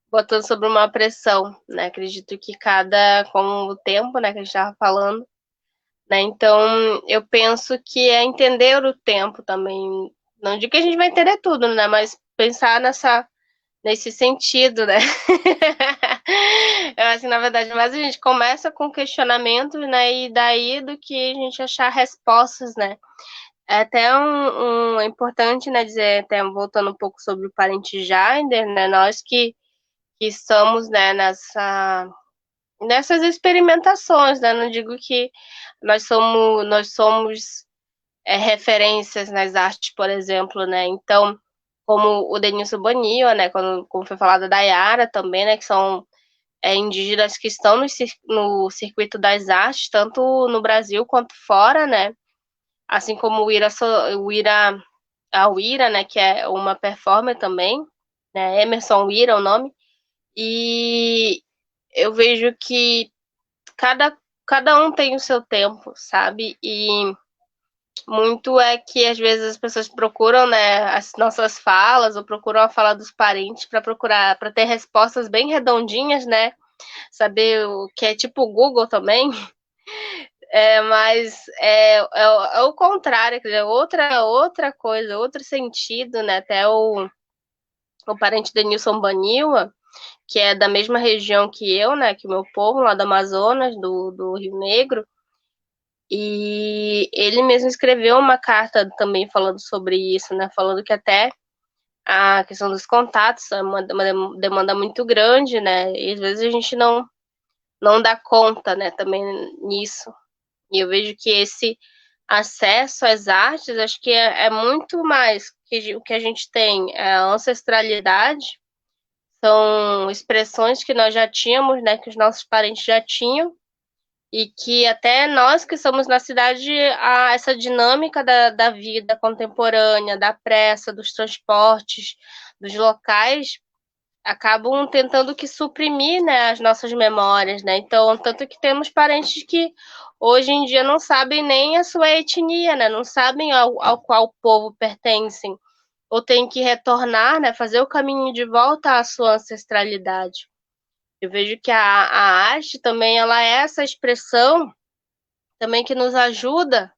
botando sobre uma pressão, né, acredito que com o tempo, né, que a gente estava falando, né? Então, eu penso que é entender o tempo também. Não digo que a gente vai entender tudo, né? Mas pensar nesse sentido, né? Eu acho que, na verdade, mais a gente começa com questionamentos, né? E daí do que a gente achar respostas, né? É até é importante, né, dizer, até voltando um pouco sobre o parente Jader, né? Nós que estamos, né, nessas experimentações, né? Não digo que nós somos referências nas artes, por exemplo, né? Então, como o Denilson Bonilla, né? Como foi falado da Yara também, né? Que são indígenas que estão no circuito das artes, tanto no Brasil quanto fora, né? Assim como a Uira, né? Que é uma performer também, né? Emerson Uira é o nome. E eu vejo que cada um tem o seu tempo, sabe? E muito é que às vezes as pessoas procuram, né, as nossas falas ou procuram a fala dos parentes para ter respostas bem redondinhas, né? Saber o que é tipo o Google também. Mas é o contrário, quer dizer, outra coisa, outro sentido, né? Até o parente Denilson Banilla, que é da mesma região que eu, né? Que o meu povo, lá do Amazonas, do Rio Negro. E ele mesmo escreveu uma carta também falando sobre isso, né? Falando que até a questão dos contatos é uma demanda muito grande, né? E às vezes a gente não dá conta, né? Também nisso. E eu vejo que esse acesso às artes, acho que é muito mais que o que a gente tem, é a ancestralidade, são expressões que nós já tínhamos, né? Que os nossos parentes já tinham e que até nós que somos na cidade, essa dinâmica da vida contemporânea, da pressa, dos transportes, dos locais, acabam tentando que suprimir, né, as nossas memórias, né? Então, tanto que temos parentes que hoje em dia não sabem nem a sua etnia, né? Não sabem ao qual povo pertencem, ou têm que retornar, né, fazer o caminho de volta à sua ancestralidade. Eu vejo que a arte também ela é essa expressão também que nos ajuda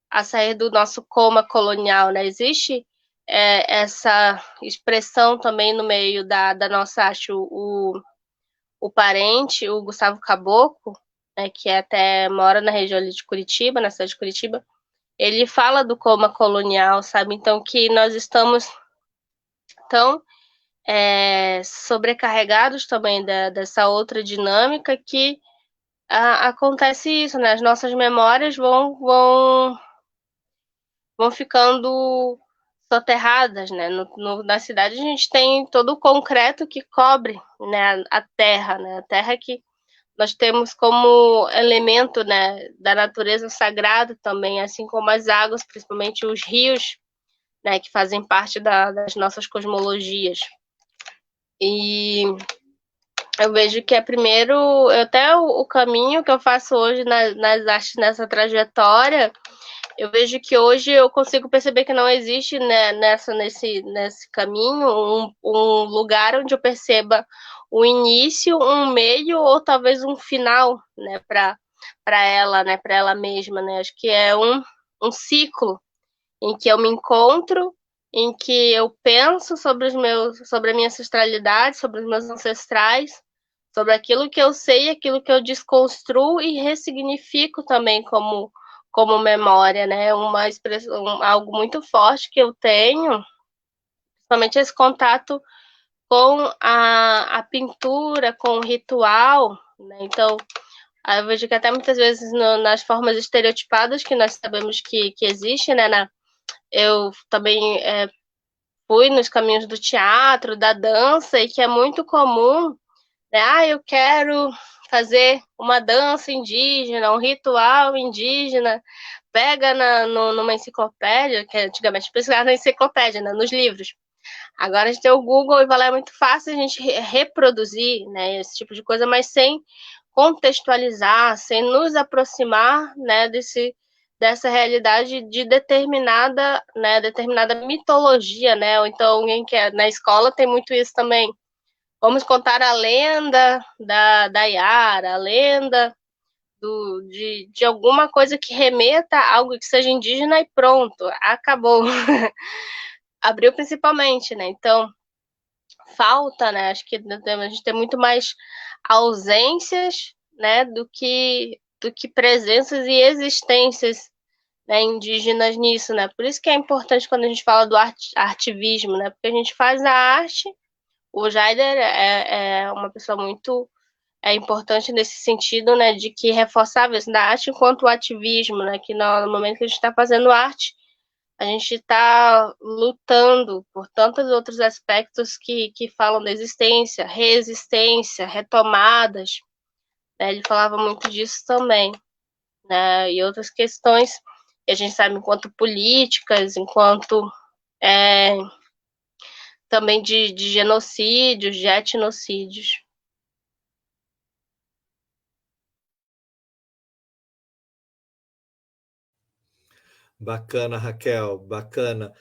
a sair do nosso coma colonial, né? Existe essa expressão também no meio da nossa arte. O parente, o Gustavo Caboclo, né, que até mora na região ali de Curitiba, na cidade de Curitiba, ele fala do coma colonial, sabe? Então que nós estamos tão sobrecarregados também dessa outra dinâmica que acontece isso, né? As nossas memórias vão ficando soterradas, né? Na cidade a gente tem todo o concreto que cobre, né, a terra, né? A terra que nós temos como elemento, né, da natureza sagrado também, assim como as águas, principalmente os rios, né, que fazem parte das nossas cosmologias. E eu vejo que é primeiro, até o caminho que eu faço hoje nas artes, nessa trajetória, eu vejo que hoje eu consigo perceber que não existe, né, nesse caminho um lugar onde eu perceba o início, um meio ou talvez um final, né, para ela, né, para ela mesma, né? Acho que é um ciclo em que eu me encontro, em que eu penso sobre a minha ancestralidade, sobre os meus ancestrais, sobre aquilo que eu sei, aquilo que eu desconstruo e ressignifico também como memória, né? Uma expressão, algo muito forte que eu tenho, principalmente esse contato com a pintura, com o ritual, né? Então, eu vejo que até muitas vezes nas formas estereotipadas que nós sabemos que existe, né? Eu também fui nos caminhos do teatro, da dança, e que é muito comum, né? Eu quero fazer uma dança indígena, um ritual indígena, pega numa enciclopédia, que antigamente pesquisava na enciclopédia, né, nos livros. Agora a gente tem o Google e vai lá, é muito fácil a gente reproduzir, né, esse tipo de coisa, mas sem contextualizar, sem nos aproximar, né, dessa realidade de determinada mitologia, né, ou então alguém que na escola tem muito isso também. Vamos contar a lenda da Yara, a lenda de alguma coisa que remeta a algo que seja indígena e pronto, acabou. Abriu principalmente, né? Então, falta, né? Acho que a gente tem muito mais ausências, né, do que presenças e existências, né, indígenas nisso, né? Por isso que é importante quando a gente fala do artivismo, né? Porque a gente faz a arte. O Jaider é uma pessoa muito importante nesse sentido, né, de que reforçava isso da arte enquanto ativismo, né, que no momento que a gente está fazendo arte, a gente está lutando por tantos outros aspectos que falam da existência, resistência, retomadas, né, ele falava muito disso também, né, e outras questões que a gente sabe enquanto políticas, enquanto também de genocídios, de etnocídios. Bacana, Raquel, bacana.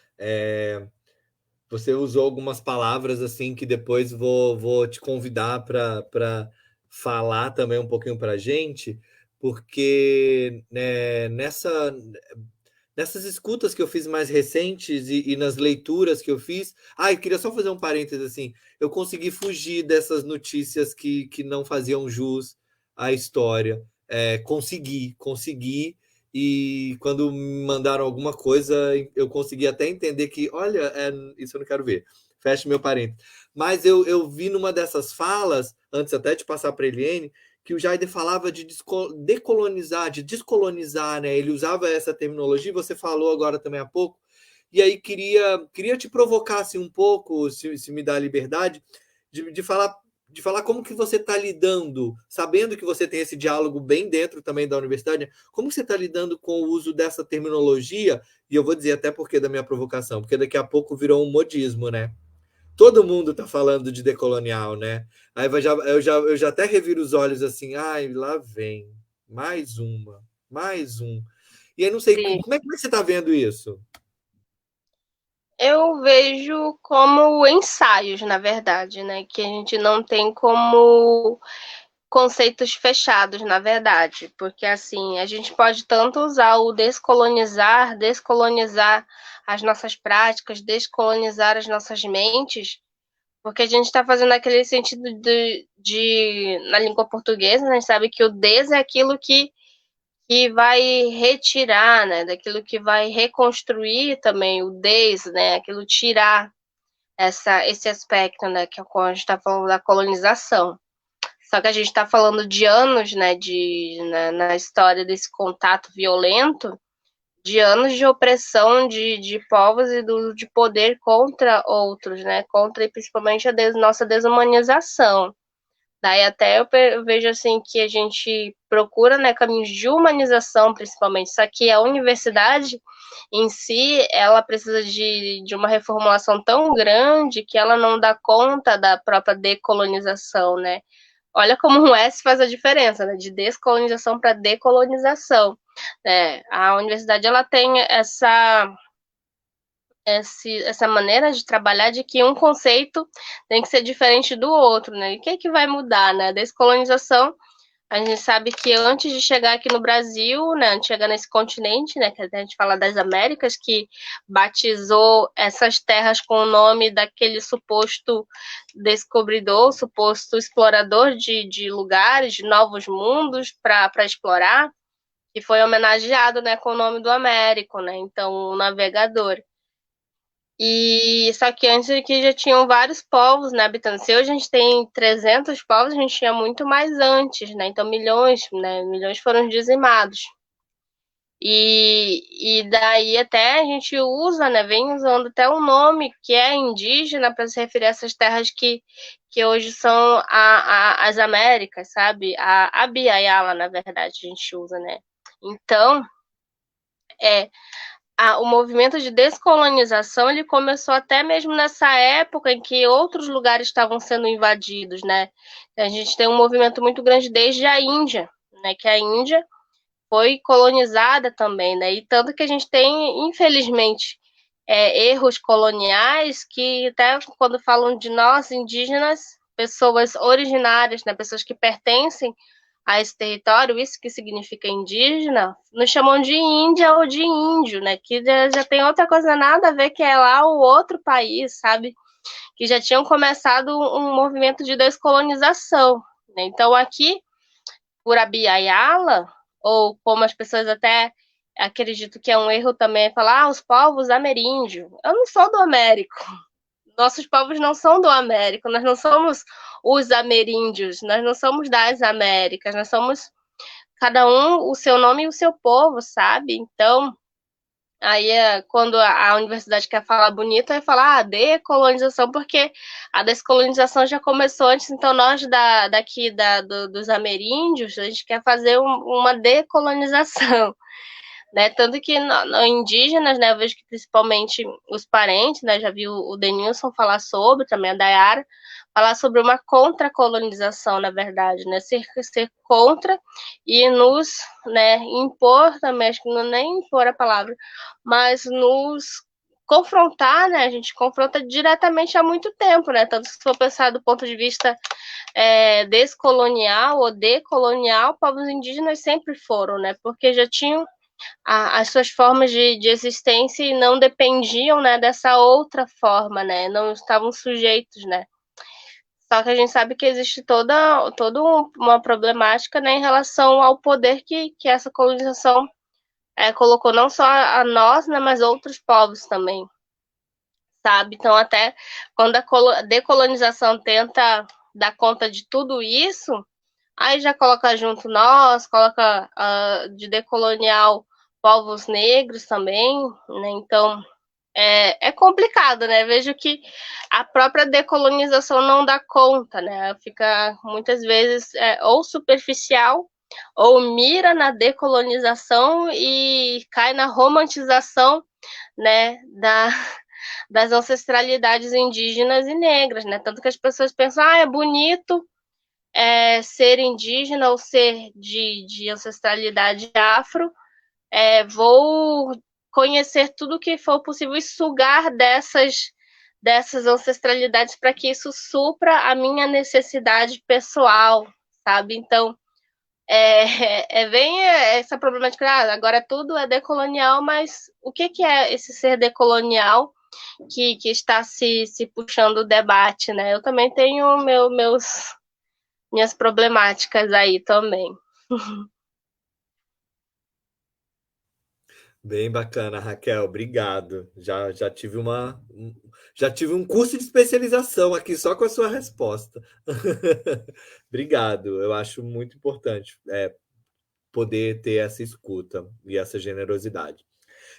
Você usou algumas palavras assim que depois vou te convidar para falar também um pouquinho para a gente, porque né, nessas escutas que eu fiz mais recentes e nas leituras que eu fiz. Eu queria só fazer um parênteses assim. Eu consegui fugir dessas notícias que não faziam jus à história. Consegui. E quando me mandaram alguma coisa, eu consegui até entender que, olha, isso eu não quero ver. Feche meu parênteses. Mas eu vi numa dessas falas, antes até de passar para a Eliane, que o Jaider falava de decolonizar, de descolonizar, né? Ele usava essa terminologia, você falou agora também há pouco, e aí queria te provocar assim, um pouco, se me dá a liberdade, de falar como que você está lidando, sabendo que você tem esse diálogo bem dentro também da universidade, como você está lidando com o uso dessa terminologia, e eu vou dizer até porque da minha provocação, porque daqui a pouco virou um modismo, né? Todo mundo está falando de decolonial, né? Aí eu já até reviro os olhos assim, lá vem, mais um. E aí não sei, Sim. como é que você está vendo isso? Eu vejo como ensaios, na verdade, né? Que a gente não tem como conceitos fechados, na verdade, porque assim, a gente pode tanto usar o descolonizar as nossas práticas, descolonizar as nossas mentes, porque a gente está fazendo aquele sentido na língua portuguesa, né? A gente sabe que o des é aquilo que vai retirar, né, daquilo que vai reconstruir também o des, né, aquilo tirar esse aspecto, né, que é quando a gente está falando da colonização. Só que a gente está falando de anos, né, na história desse contato violento, de anos de opressão de povos e do uso de poder contra outros, né, contra e principalmente a nossa desumanização. Daí até eu vejo assim que a gente procura, né, caminhos de humanização, principalmente. Só que a universidade em si, ela precisa de uma reformulação tão grande que ela não dá conta da própria decolonização, né? Olha como um S faz a diferença, né? De descolonização para decolonização. Né? A universidade ela tem essa maneira de trabalhar de que um conceito tem que ser diferente do outro, né? E o que é que vai mudar, né? A descolonização, a gente sabe que antes de chegar aqui no Brasil, né, antes de chegar nesse continente, né, que a gente fala das Américas, que batizou essas terras com o nome daquele suposto descobridor, suposto explorador de lugares, de novos mundos para explorar, que foi homenageado, né, com o nome do Américo, né? Então, o navegador. E só que antes aqui já tinham vários povos, né, habitando. Se hoje a gente tem 300 povos, a gente tinha muito mais antes, né? Então milhões, né? Milhões foram dizimados. E daí até a gente usa, né? Vem usando até um nome que é indígena para se referir a essas terras que hoje são as Américas, sabe? A Biayala, na verdade, a gente usa, né? Então, o movimento de descolonização ele começou até mesmo nessa época em que outros lugares estavam sendo invadidos, né? A gente tem um movimento muito grande desde a Índia, né? Que a Índia foi colonizada também, né? E tanto que a gente tem, infelizmente, erros coloniais que até quando falam de nós, indígenas, pessoas originárias, né? Pessoas que pertencem a esse território, isso que significa indígena, nos chamam de Índia ou de índio, né? Que já tem outra coisa nada a ver, que é lá o outro país, sabe? Que já tinham começado um movimento de descolonização. Né? Então, aqui, por Abiyala, ou como as pessoas até acreditam que é um erro também, é falar, os povos ameríndios. Eu não sou do Américo. Nossos povos não são do Américo, nós não somos os ameríndios, nós não somos das Américas, nós somos cada um o seu nome e o seu povo, sabe? Então, aí quando a universidade quer falar bonito, vai falar decolonização, porque a descolonização já começou antes, então nós daqui dos ameríndios, a gente quer fazer uma decolonização. Né? Tanto que indígenas, né, eu vejo que principalmente os parentes, né, já vi o Denilson falar sobre, também a Dayara, falar sobre uma contra-colonização, na verdade, né, ser contra e nos, né, impor também, acho que não nem impor a palavra, mas nos confrontar, né, a gente confronta diretamente há muito tempo, né, tanto se for pensar do ponto de vista descolonial ou decolonial, povos indígenas sempre foram, né, porque já tinham as suas formas de existência e não dependiam, né, dessa outra forma, né, não estavam sujeitos, né. Só que a gente sabe que existe toda uma problemática, né, em relação ao poder que essa colonização colocou não só a nós, né, mas outros povos também, sabe. Então até quando a decolonização tenta dar conta de tudo isso, aí já coloca junto nós, coloca de decolonial povos negros também, né? Então é complicado, né? Vejo que a própria decolonização não dá conta, né? Fica muitas vezes ou superficial ou mira na decolonização e cai na romantização, né? Das ancestralidades indígenas e negras, né? Tanto que as pessoas pensam, é bonito ser indígena ou ser de ancestralidade afro, vou conhecer tudo que for possível e sugar dessas ancestralidades para que isso supra a minha necessidade pessoal, sabe? Então, vem essa problemática, agora tudo é decolonial, mas o que é esse ser decolonial que está se puxando o debate, né? Eu também tenho minhas problemáticas aí também. Bem bacana, Raquel, obrigado. Já tive já tive um curso de especialização aqui só com a sua resposta. Obrigado, eu acho muito importante poder ter essa escuta e essa generosidade.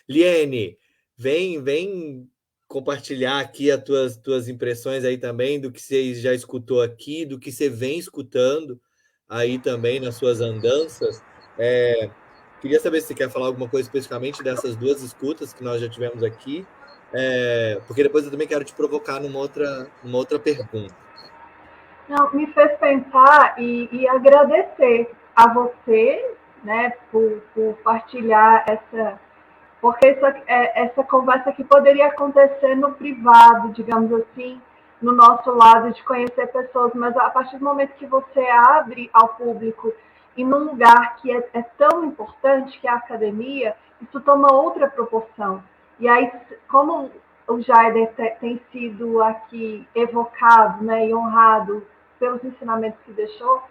Liene, vem compartilhar aqui as tuas impressões aí também, do que você já escutou aqui, do que você vem escutando aí também nas suas andanças. Queria saber se você quer falar alguma coisa especificamente dessas duas escutas que nós já tivemos aqui, porque depois eu também quero te provocar numa outra pergunta. Não, me fez pensar e agradecer a você, né, por partilhar porque essa conversa aqui poderia acontecer no privado, digamos assim, no nosso lado de conhecer pessoas, mas a partir do momento que você abre ao público e num lugar que é tão importante, que é a academia, isso toma outra proporção. E aí, como o Jaider tem sido aqui evocado, né, e honrado pelos ensinamentos que deixou,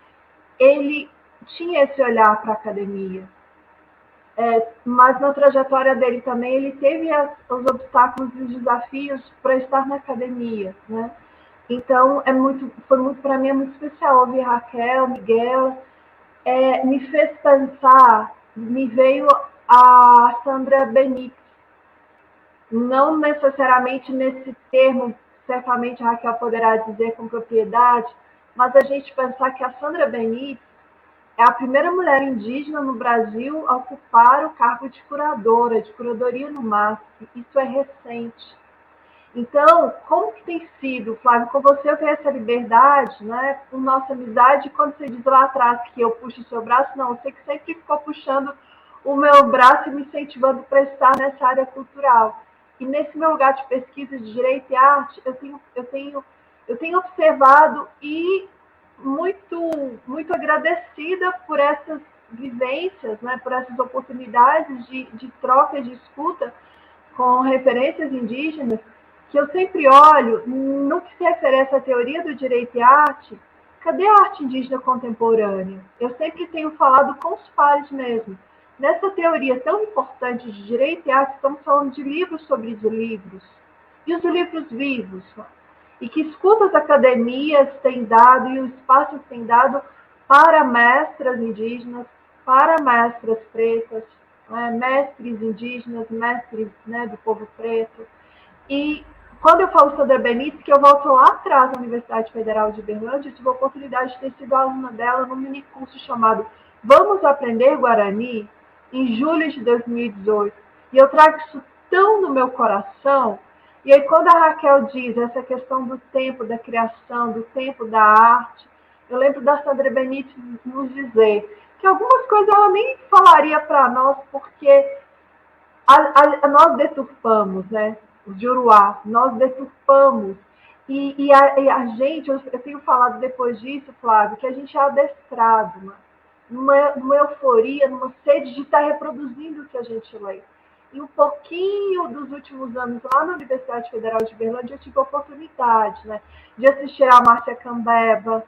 ele tinha esse olhar para a academia. Mas na trajetória dele também, ele teve os obstáculos e os desafios para estar na academia, né? Então, foi muito para mim, é muito especial ouvir Raquel, Miguel, me fez pensar, me veio a Sandra Benítez, não necessariamente nesse termo, certamente a Raquel poderá dizer com propriedade, mas a gente pensar que a Sandra Benítez é a primeira mulher indígena no Brasil a ocupar o cargo de curadora, de curadoria no MASP. Isso é recente. Então, como que tem sido, Flávio, com você eu tenho essa liberdade, né, com nossa amizade, quando você diz lá atrás que eu puxo o seu braço, não, você que sempre ficou puxando o meu braço e me incentivando para estar nessa área cultural. E nesse meu lugar de pesquisa de Direito e Arte, eu tenho observado e muito agradecida por essas vivências, né, por essas oportunidades de troca, de escuta com referências indígenas, que eu sempre olho, no que se refere a essa teoria do direito e arte, cadê a arte indígena contemporânea? Eu sempre tenho falado com os pares mesmo. Nessa teoria tão importante de direito e arte, estamos falando de livros sobre os livros, e os livros vivos, e que escutas academias têm dado e os espaços têm dado para mestras indígenas, para mestras pretas, mestres indígenas, mestres, né, do povo preto. E quando eu falo Sandra Benítez, que eu volto lá atrás na Universidade Federal de Berlândia, eu tive a oportunidade de ter sido aluna dela num minicurso chamado Vamos Aprender Guarani, em julho de 2018. E eu trago isso tão no meu coração. E aí, quando a Raquel diz essa questão do tempo da criação, do tempo da arte, eu lembro da Sandra Benítez nos dizer que algumas coisas ela nem falaria para nós, porque nós deturpamos, né? Os Juruá, nós deturpamos. E a gente, eu tenho falado depois disso, Flávio, que a gente é adestrado, né? Numa euforia, numa sede de estar reproduzindo o que a gente lê. E um pouquinho dos últimos anos, lá na Universidade Federal de Berlândia, eu tive a oportunidade, né, de assistir a Márcia Cambeba,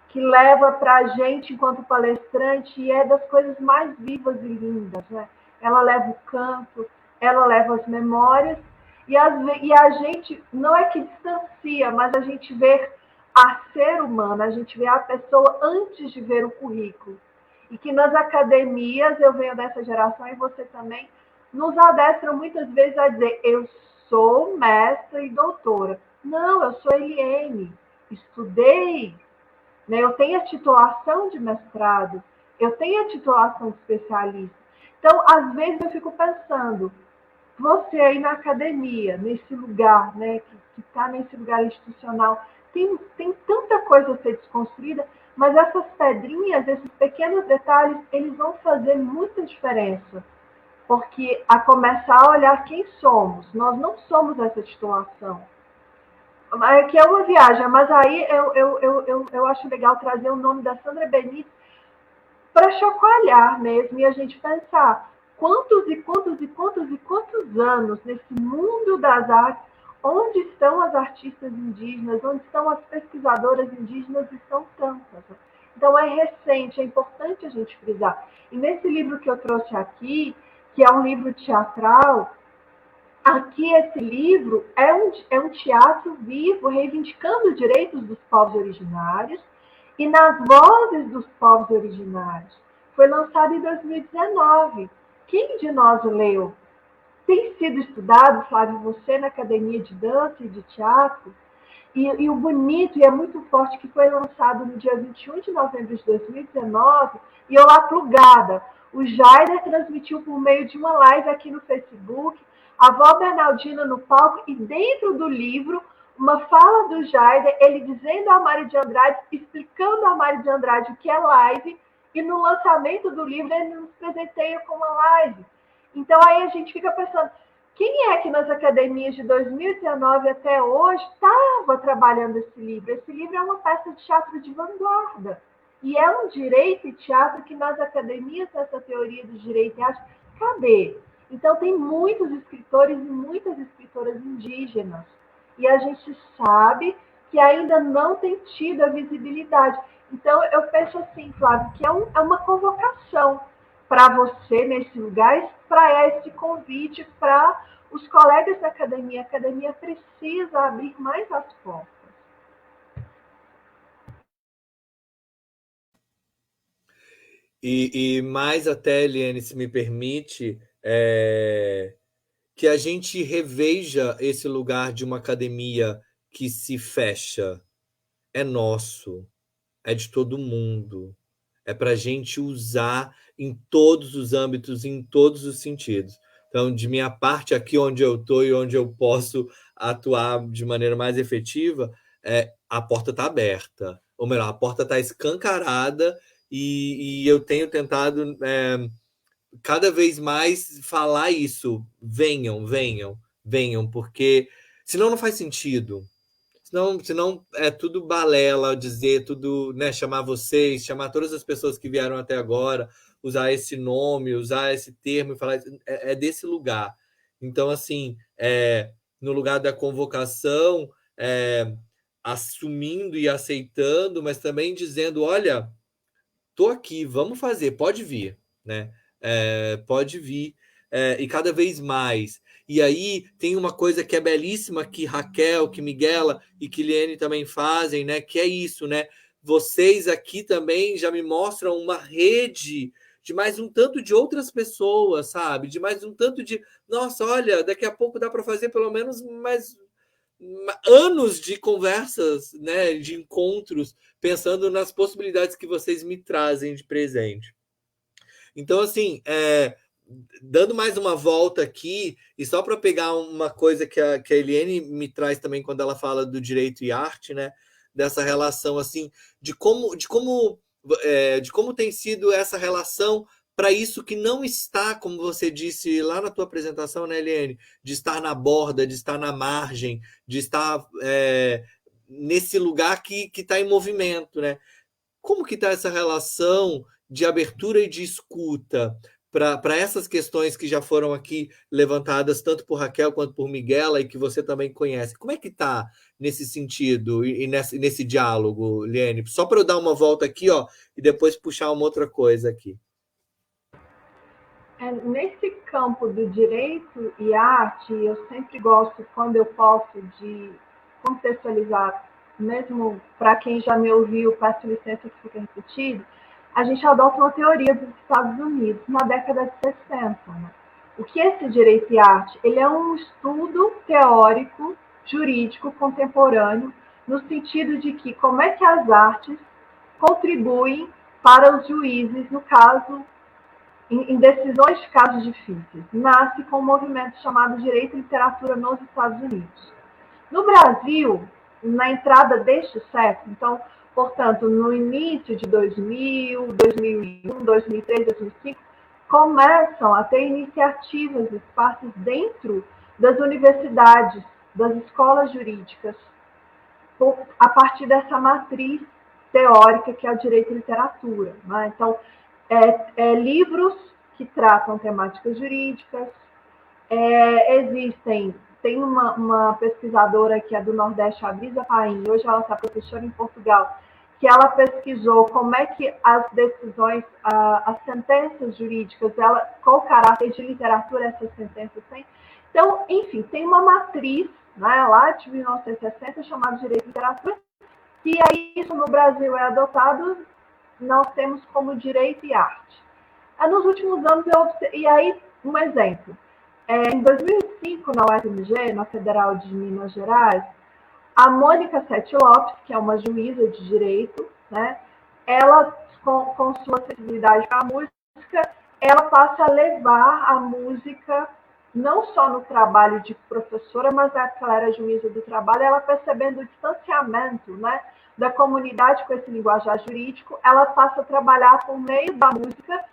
que leva para a gente, enquanto palestrante, e é das coisas mais vivas e lindas, né? Ela leva o canto, ela leva as memórias, e a gente, não é que distancia, mas a gente vê a ser humano, a gente vê a pessoa antes de ver o currículo. E que nas academias, eu venho dessa geração, e você também, nos adestram muitas vezes a dizer, eu sou mestra e doutora. Não, eu sou Eliane, estudei, né? Eu tenho a titulação de mestrado, eu tenho a titulação de especialista. Então, às vezes eu fico pensando, você aí na academia, nesse lugar, né, que está nesse lugar institucional, tem tanta coisa a ser desconstruída, mas essas pedrinhas, esses pequenos detalhes, eles vão fazer muita diferença. Porque a começar a olhar quem somos, nós não somos essa titulação. Que é uma viagem, mas aí eu acho legal trazer o nome da Sandra Benítez para chacoalhar mesmo e a gente pensar quantos anos nesse mundo das artes, onde estão as artistas indígenas, onde estão as pesquisadoras indígenas, e são tantas. Então é recente, é importante a gente frisar. E nesse livro que eu trouxe aqui, que é um livro teatral, aqui esse livro é um teatro vivo, reivindicando os direitos dos povos originários e nas vozes dos povos originários. Foi lançado em 2019. Quem de nós leu? tem sido estudado, Flávio, você na academia de dança e de teatro, e o bonito e é muito forte que foi lançado no dia 21 de novembro de 2019, e eu lá plugada. O Jaider transmitiu por meio de uma live aqui no Facebook, a avó Bernardina no palco, e dentro do livro, uma fala do Jaider, ele dizendo a Mari de Andrade, explicando a Mari de Andrade o que é live, e no lançamento do livro ele nos presenteia com uma live. Então aí a gente fica pensando, quem é que nas academias de 2019 até hoje estava trabalhando esse livro? Esse livro é uma peça de teatro de vanguarda. E é um direito e teatro que nas academias dessa teoria do direito e arte, cadê? Então tem muitos escritores e muitas escritoras indígenas. E a gente sabe que ainda não tem tido a visibilidade. Então eu penso assim, Flávio, que é uma convocação para você nesse lugar, para esse convite para os colegas da academia. A academia precisa abrir mais as portas. E mais até, Eliane, se me permite, que a gente reveja esse lugar de uma academia que se fecha. É nosso, é de todo mundo. É para a gente usar em todos os âmbitos, em todos os sentidos. Então, de minha parte, aqui onde eu estou e onde eu posso atuar de maneira mais efetiva, a porta está aberta. Ou melhor, a porta está escancarada e eu tenho tentado cada vez mais falar isso. Venham, venham, venham, porque senão não faz sentido. Senão é tudo balela dizer, tudo, né, chamar vocês, chamar todas as pessoas que vieram até agora, usar esse nome, usar esse termo e falar. É desse lugar. Então, assim, no lugar da convocação, assumindo e aceitando, mas também dizendo: olha, tô aqui, vamos fazer, pode vir, né? Pode vir, e cada vez mais. E aí tem uma coisa que é belíssima que Raquel, que Miguela e que Liane também fazem, né? Que é isso, né? Vocês aqui também já me mostram uma rede de mais um tanto de outras pessoas, sabe? De mais um tanto de, nossa, olha, daqui a pouco dá para fazer pelo menos mais anos de conversas, né, de encontros, pensando nas possibilidades que vocês me trazem de presente. Então, assim, dando mais uma volta aqui, e só para pegar uma coisa que a Eliane me traz também quando ela fala do direito e arte, né, dessa relação assim, de como tem sido essa relação para isso que não está, como você disse lá na tua apresentação, né, Eliane, de estar na borda, de estar na margem, de estar nesse lugar que está em movimento, né? Como que está essa relação de abertura e de escuta para essas questões que já foram aqui levantadas tanto por Raquel quanto por Miguela e que você também conhece? Como é que está nesse sentido e nesse diálogo, Liane? Só para eu dar uma volta aqui, ó, e depois puxar uma outra coisa aqui. Nesse campo do direito e arte, eu sempre gosto, quando eu posso, de contextualizar, mesmo para quem já me ouviu, peço licença que fica repetido, a gente adota uma teoria dos Estados Unidos na década de 60. Né? O que é esse direito e arte? Ele é um estudo teórico, jurídico, contemporâneo, no sentido de que como é que as artes contribuem para os juízes, no caso, em decisões de casos difíceis. Nasce com um movimento chamado Direito e Literatura nos Estados Unidos. No Brasil, na entrada deste século, então, portanto, no início de 2000, 2001, 2003, 2005, começam a ter iniciativas, espaços dentro das universidades, das escolas jurídicas, a partir dessa matriz teórica que é o direito e literatura. Né? Então, livros que tratam temáticas jurídicas, tem uma pesquisadora que é do Nordeste, a Brisa Paim, hoje ela está professora em Portugal, que ela pesquisou como é que as decisões, as sentenças jurídicas, qual o caráter de literatura essas sentenças têm. Então, enfim, tem uma matriz, né, lá de 1960 chamada Direito e Literatura, e aí isso no Brasil é adotado, nós temos como direito e arte. Nos últimos anos, e aí um exemplo, Em 2005, na UFMG, na Federal de Minas Gerais, a Mônica Sete Lopes, que é uma juíza de direito, né, ela, com sua sensibilidade para a música, ela passa a levar a música não só no trabalho de professora, mas ela era juíza do trabalho, ela percebendo o distanciamento, né, da comunidade com esse linguajar jurídico, ela passa a trabalhar por meio da música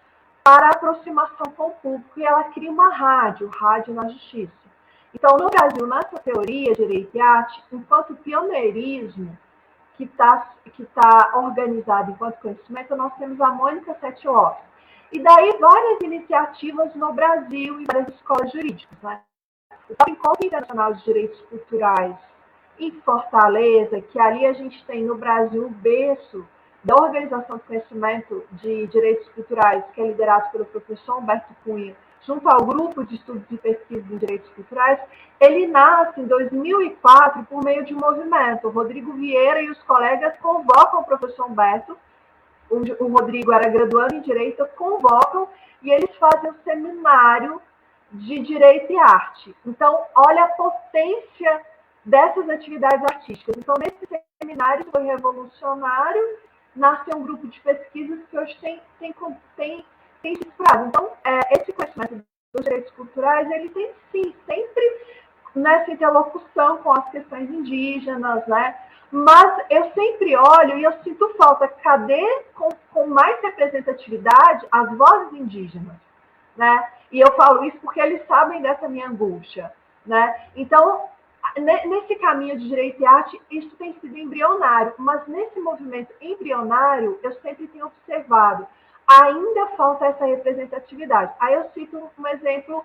para aproximação com o público, e ela cria uma rádio na justiça. Então, no Brasil, nessa teoria, direito e arte, enquanto pioneirismo, que tá organizado enquanto conhecimento, nós temos a Mônica Sete Lopes. E daí várias iniciativas no Brasil e várias escolas jurídicas. Né? O Encontro Internacional de Direitos Culturais em Fortaleza, que ali a gente tem no Brasil o berço da Organização de Conhecimento de Direitos Culturais, que é liderado pelo professor Humberto Cunha, junto ao Grupo de Estudos e Pesquisas em Direitos Culturais, ele nasce em 2004 por meio de um movimento. O Rodrigo Vieira e os colegas convocam o professor Humberto, o Rodrigo era graduando em Direito, convocam e eles fazem um seminário de Direito e Arte. Então, olha a potência dessas atividades artísticas. Então, nesse seminário foi revolucionário, nasceu um grupo de pesquisas que hoje tem se explorado. Então, esse conhecimento dos direitos culturais, ele tem, sim, sempre nessa interlocução com as questões indígenas, né? Mas eu sempre olho e eu sinto falta, cadê com mais representatividade as vozes indígenas, né? E eu falo isso porque eles sabem dessa minha angústia, né? Então, nesse caminho de direito e arte, isso tem sido embrionário, mas nesse movimento embrionário, eu sempre tenho observado, ainda falta essa representatividade. Aí eu cito um exemplo,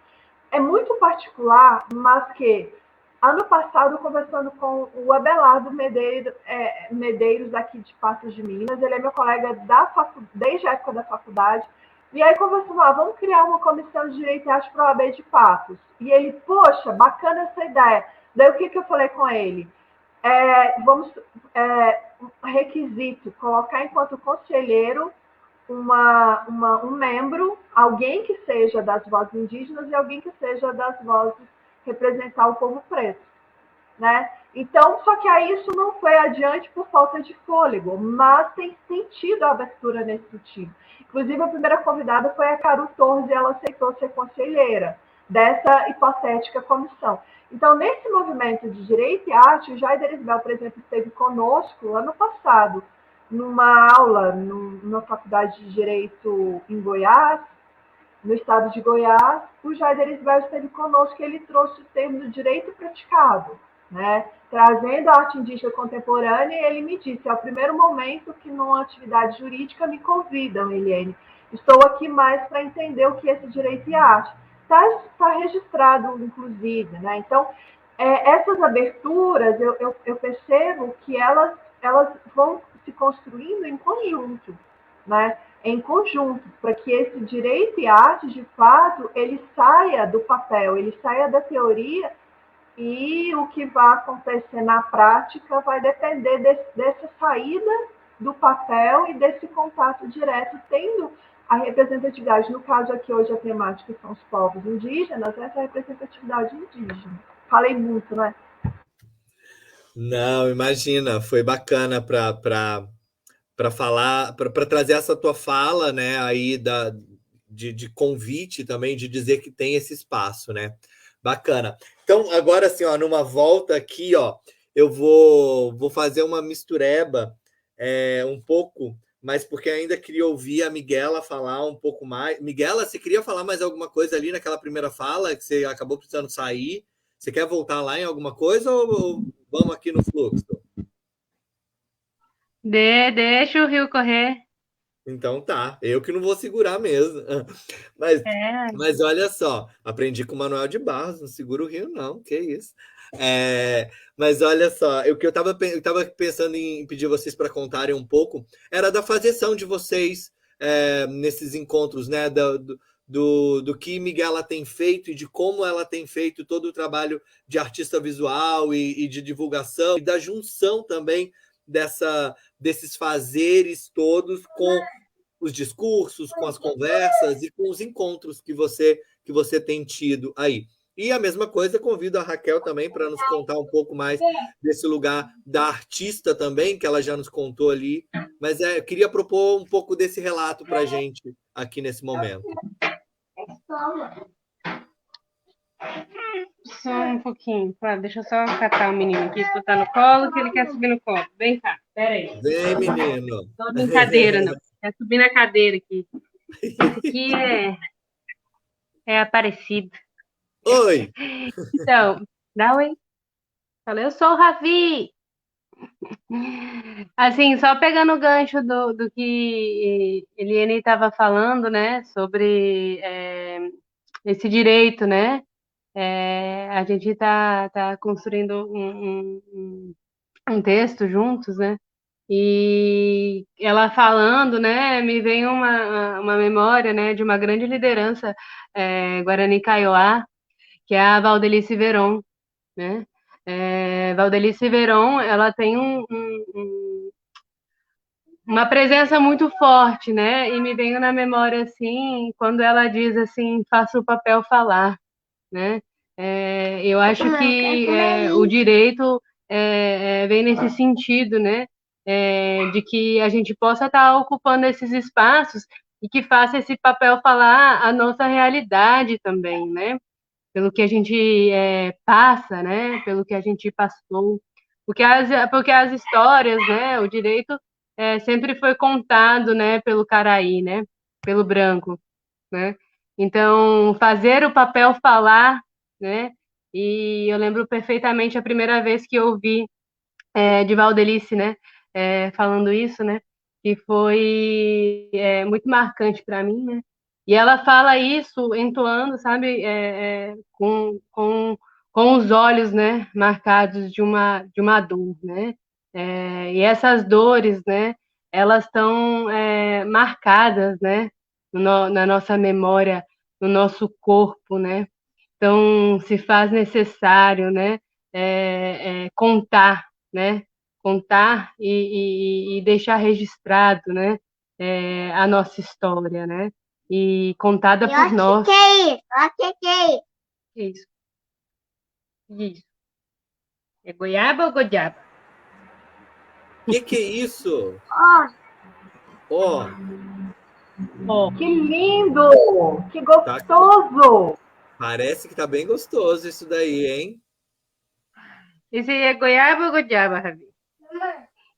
muito particular, mas que ano passado, conversando com o Abelardo Medeiros, aqui de Patos de Minas, ele é meu colega desde a época da faculdade, e aí conversando, vamos criar uma comissão de Direito e Arte para o OAB de Patos. E ele, poxa, bacana essa ideia. Daí o que eu falei com ele? Vamos, requisito, colocar enquanto conselheiro um membro, alguém que seja das vozes indígenas e alguém que seja das vozes representar o povo preto, né? Então, só que aí isso não foi adiante por falta de fôlego, mas tem tido abertura nesse sentido. Inclusive, a primeira convidada foi a Caru Torres e ela aceitou ser conselheira dessa hipotética comissão. Então, nesse movimento de direito e arte, o Jair Erisbel, por exemplo, esteve conosco ano passado, numa aula na Faculdade de Direito em Goiás, no estado de Goiás, o Jair Erisbel esteve conosco e ele trouxe o termo do direito praticado, né? Trazendo a arte indígena contemporânea, e ele me disse, é o primeiro momento que numa atividade jurídica me convidam, Eliane. Estou aqui mais para entender o que é esse direito e arte. Está registrado, inclusive, né? Então, essas aberturas, eu percebo que elas vão se construindo em conjunto, né? Em conjunto, para que esse direito e arte, de fato, ele saia do papel, ele saia da teoria, e o que vai acontecer na prática vai depender dessa saída do papel e desse contato direto, tendo a representatividade. No caso aqui, hoje, a temática são os povos indígenas, essa representatividade indígena. Falei muito, né? Não, imagina, foi bacana para falar, para trazer essa tua fala, né, aí de convite também, de dizer que tem esse espaço, né? Bacana. Então, agora assim, ó, numa volta aqui, ó, eu vou fazer uma mistureba um pouco, mas porque ainda queria ouvir a Miguela falar um pouco mais. Miguela, você queria falar mais alguma coisa ali naquela primeira fala que você acabou precisando sair? Você quer voltar lá em alguma coisa ou vamos aqui no fluxo? Deixa o rio correr. Então tá, eu que não vou segurar mesmo. Mas, mas olha só, aprendi com o Manuel de Barros, não segura o rio, não, que isso. Mas olha só, o que eu estava pensando em pedir vocês para contarem um pouco era da fazeção de vocês nesses encontros, né? Do que Miguela tem feito e de como ela tem feito todo o trabalho de artista visual e de divulgação, e da junção também desses fazeres todos com os discursos, com as conversas e com os encontros que você tem tido aí. E a mesma coisa, convido a Raquel também para nos contar um pouco mais desse lugar da artista também, que ela já nos contou ali. Mas eu queria propor um pouco desse relato para a gente aqui nesse momento. Só um pouquinho, Flávio, deixa eu só catar o menino aqui, botar no colo, que ele quer subir no colo. Vem cá, peraí. Vem, menino. Não brincadeira, não. Quer subir na cadeira aqui. Esse aqui é Aparecido. Oi! Então, dá oi. Fala, eu sou o Ravi. Assim, só pegando o gancho do que Eliane estava falando, né, sobre esse direito, né? A gente tá construindo um texto juntos, né? E ela falando, né, me vem uma memória, né, de uma grande liderança Guarani Kaiowá, que é a Valdelice Veron, né? Valdelice Veron, ela tem uma presença muito forte, né? E me veio na memória assim, quando ela diz assim, faça o papel falar, né? Eu acho que o direito vem nesse sentido, né? De que a gente possa estar ocupando esses espaços e que faça esse papel falar a nossa realidade também, né? Pelo que a gente passa, né? Pelo que a gente passou. Porque as histórias, né? O direito sempre foi contado, né? Pelo Caraí, né? Pelo branco, né? Então, fazer o papel falar, né? E eu lembro perfeitamente a primeira vez que eu ouvi de Valdelice, né? Falando isso, né? Que foi muito marcante para mim, né? E ela fala isso entoando, sabe, com os olhos, né, marcados de uma dor, né? E essas dores, né, elas estão marcadas, né, na nossa memória, no nosso corpo, né? Então, se faz necessário, né, contar, né? Contar e deixar registrado, né? A nossa história, né? E contada por nós. Isso, isso. É goiaba ou goiaba? Que é isso? Ó, Que lindo! Que gostoso! parece que tá bem gostoso isso daí, hein? Esse é goiaba ou goiaba, Rabi?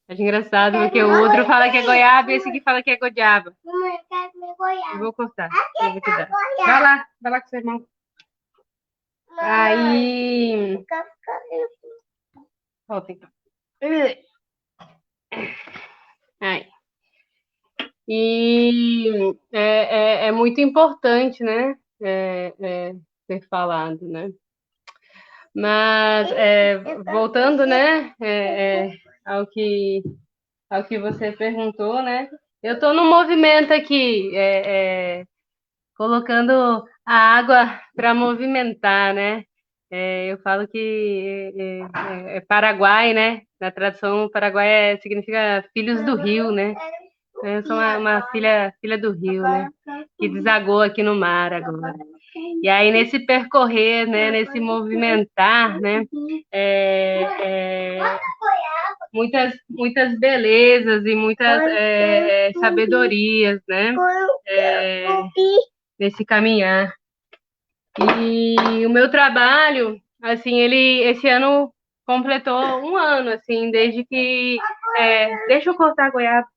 Acho engraçado, porque o outro fala que é goiaba e esse aqui fala que é goiaba. Mamãe, eu quero comer goiaba. Eu vou cortar. Eu vou te dar. Goiaba. Vai lá com seu irmão. Aí. Volta então. Aí. E é muito importante, né? Ser falado, né? Mas voltando, né? Ao que você perguntou, né? Eu estou no movimento aqui, colocando a água para movimentar, né? Eu falo que é Paraguai, né? Na tradução, Paraguai significa filhos do rio, né? Eu sou uma filha do rio, né? Que desagou aqui no mar agora. E aí, nesse percorrer, né? Nesse movimentar, né? Muitas belezas e muitas sabedorias, né? Nesse caminhar. E o meu trabalho, assim, esse ano completou um ano, assim, desde que... deixa eu cortar a goiaba.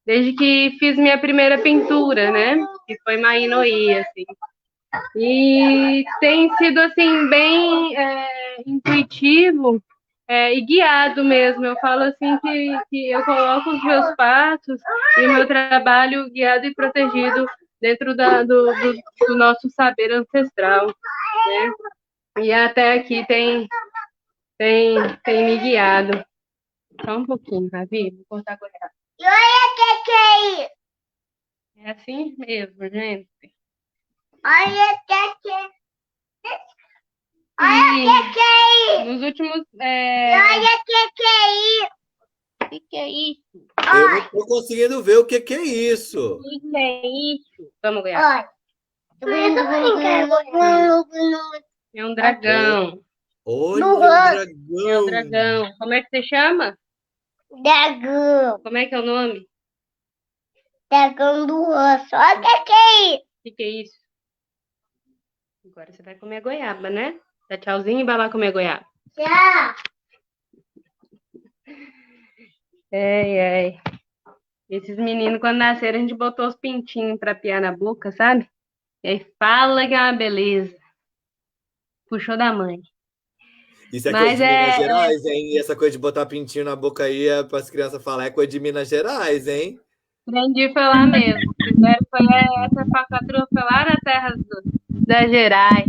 Desde que fiz minha primeira pintura, né? Que foi Maínoí, assim. E tem sido, assim, bem intuitivo e guiado mesmo. Eu falo, assim, que eu coloco os meus passos e o meu trabalho guiado e protegido dentro do nosso saber ancestral, né? E até aqui tem me guiado. Só um pouquinho, Ravi, vou cortar a goiaba. E olha o que é isso. É assim mesmo, gente. Olha o que é isso. Olha o que é isso. Nos últimos... Olha o que é isso. O que é isso? Eu não tô conseguindo ver o que é isso. O que é isso? Vamos, goiaba. Olha. Eu também quero. É um dragão. Olha o É um dragão! dragão. Como é que você chama? Dragão. Como é que é o nome? Dragão do osso. Olha o que é isso? O que é isso? Agora você vai comer a goiaba, né? Dá tchauzinho e vai lá comer a goiaba. Já. Ai, ai. Esses meninos, quando nasceram, a gente botou os pintinhos pra piar na boca, sabe? E aí fala que é uma beleza. Puxou da mãe. Isso é coisa Mas de Minas Gerais, hein? E essa coisa de botar pintinho na boca aí para as crianças falar é coisa de Minas Gerais, hein? aprendi foi lá mesmo. Fizeram foi essa falcatrua foi lá na terra das Gerais.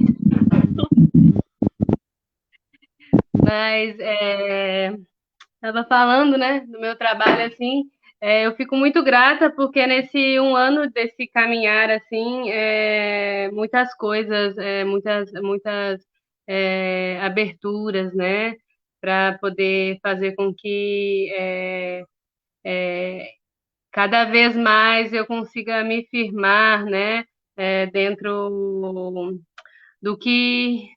Mas estava falando, né, do meu trabalho assim. Eu fico muito grata porque nesse um ano desse caminhar assim, muitas coisas, muitas aberturas, né, para poder fazer com que cada vez mais eu consiga me firmar, né, dentro do que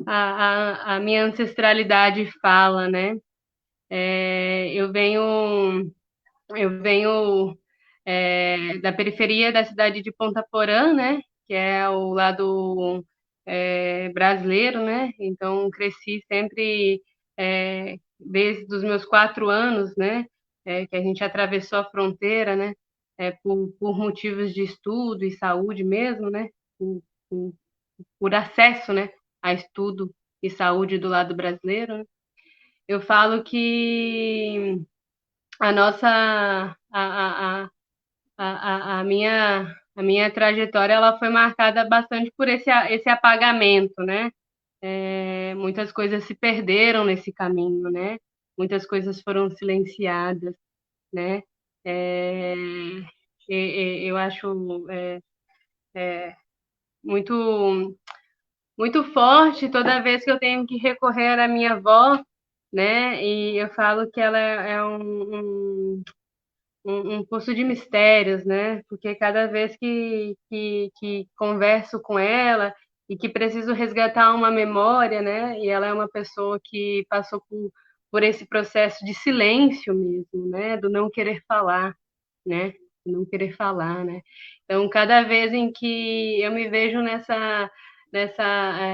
a minha ancestralidade fala, né? Eu venho da periferia da cidade de Ponta Porã, né? Que é o lado brasileiro, né? Então cresci sempre desde os meus 4 anos, né? Que a gente atravessou a fronteira, né? Por motivos de estudo e saúde mesmo, né? Por, por acesso, né? A estudo e saúde do lado brasileiro, né? Eu falo que a nossa a minha trajetória ela foi marcada bastante por esse apagamento, né? Muitas coisas se perderam nesse caminho, né? Muitas coisas foram silenciadas, né? É, eu acho muito muito forte toda vez que eu tenho que recorrer à minha avó, né? E eu falo que ela é um poço de mistérios, né? Porque cada vez que converso com ela e que preciso resgatar uma memória, né? E ela é uma pessoa que passou por esse processo de silêncio mesmo, né? Do não querer falar, né? Não querer falar, né? Então, cada vez em que eu me vejo nessa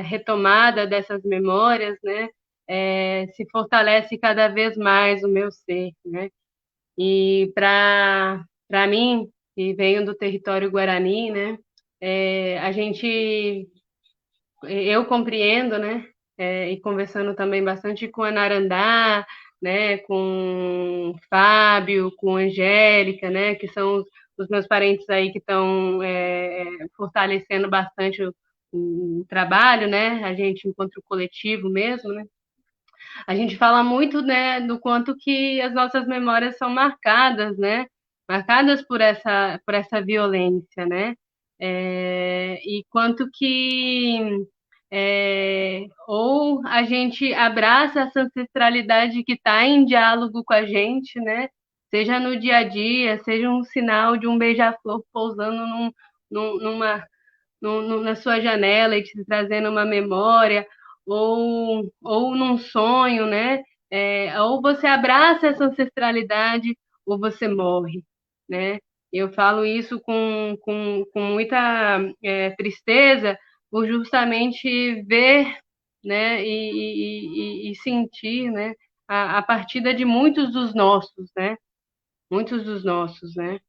retomada dessas memórias, né? Se fortalece cada vez mais o meu ser, né? E para mim, que venho do território guarani, né? A gente, eu compreendo, né? E conversando também bastante com a Narandá, né? Com o Fábio, com a Angélica, né? Que são os meus parentes aí que estão fortalecendo bastante o trabalho, né? A gente encontra o coletivo mesmo, né? A gente fala muito, né, do quanto que as nossas memórias são marcadas, né? Marcadas por essa violência, né? E quanto que ou a gente abraça essa ancestralidade que está em diálogo com a gente, né? Seja no dia a dia, seja um sinal de um beija-flor pousando numa na sua janela e te trazendo uma memória, ou num sonho, né? Ou você abraça essa ancestralidade, ou você morre, né? Eu falo isso com muita tristeza, por justamente ver, né? E sentir, né? A partida de muitos dos nossos, né? Muitos dos nossos, né?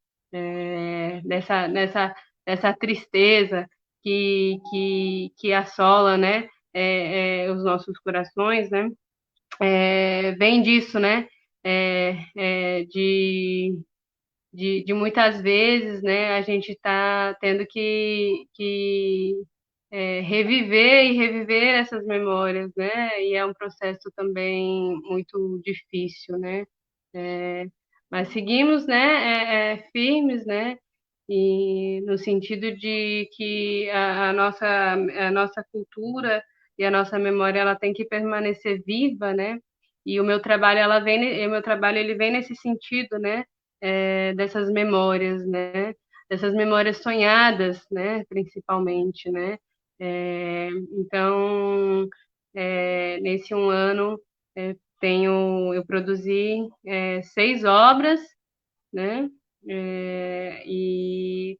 Dessa tristeza que assola, né? Os nossos corações, né? Vem disso, né? De muitas vezes, né? A gente está tendo que reviver e reviver essas memórias, né? E é um processo também muito difícil, né? Mas seguimos, né, firmes, né, e no sentido de que a nossa cultura e a nossa memória ela tem que permanecer viva, né? E o meu trabalho ele vem nesse sentido, né, dessas memórias, né, dessas memórias sonhadas, né, principalmente, né? Então, nesse um ano, eu produzi 6 obras, né? E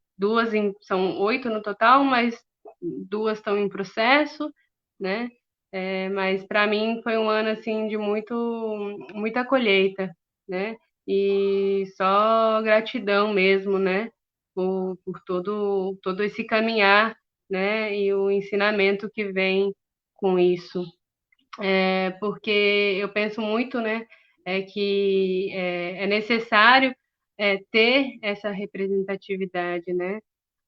são 8 no total, mas 2 estão em processo, né? Mas para mim foi um ano assim de muita colheita, né? E só gratidão mesmo, né? Por todo esse caminhar, né? E o ensinamento que vem com isso. Porque eu penso muito, né? Que é necessário ter essa representatividade, né?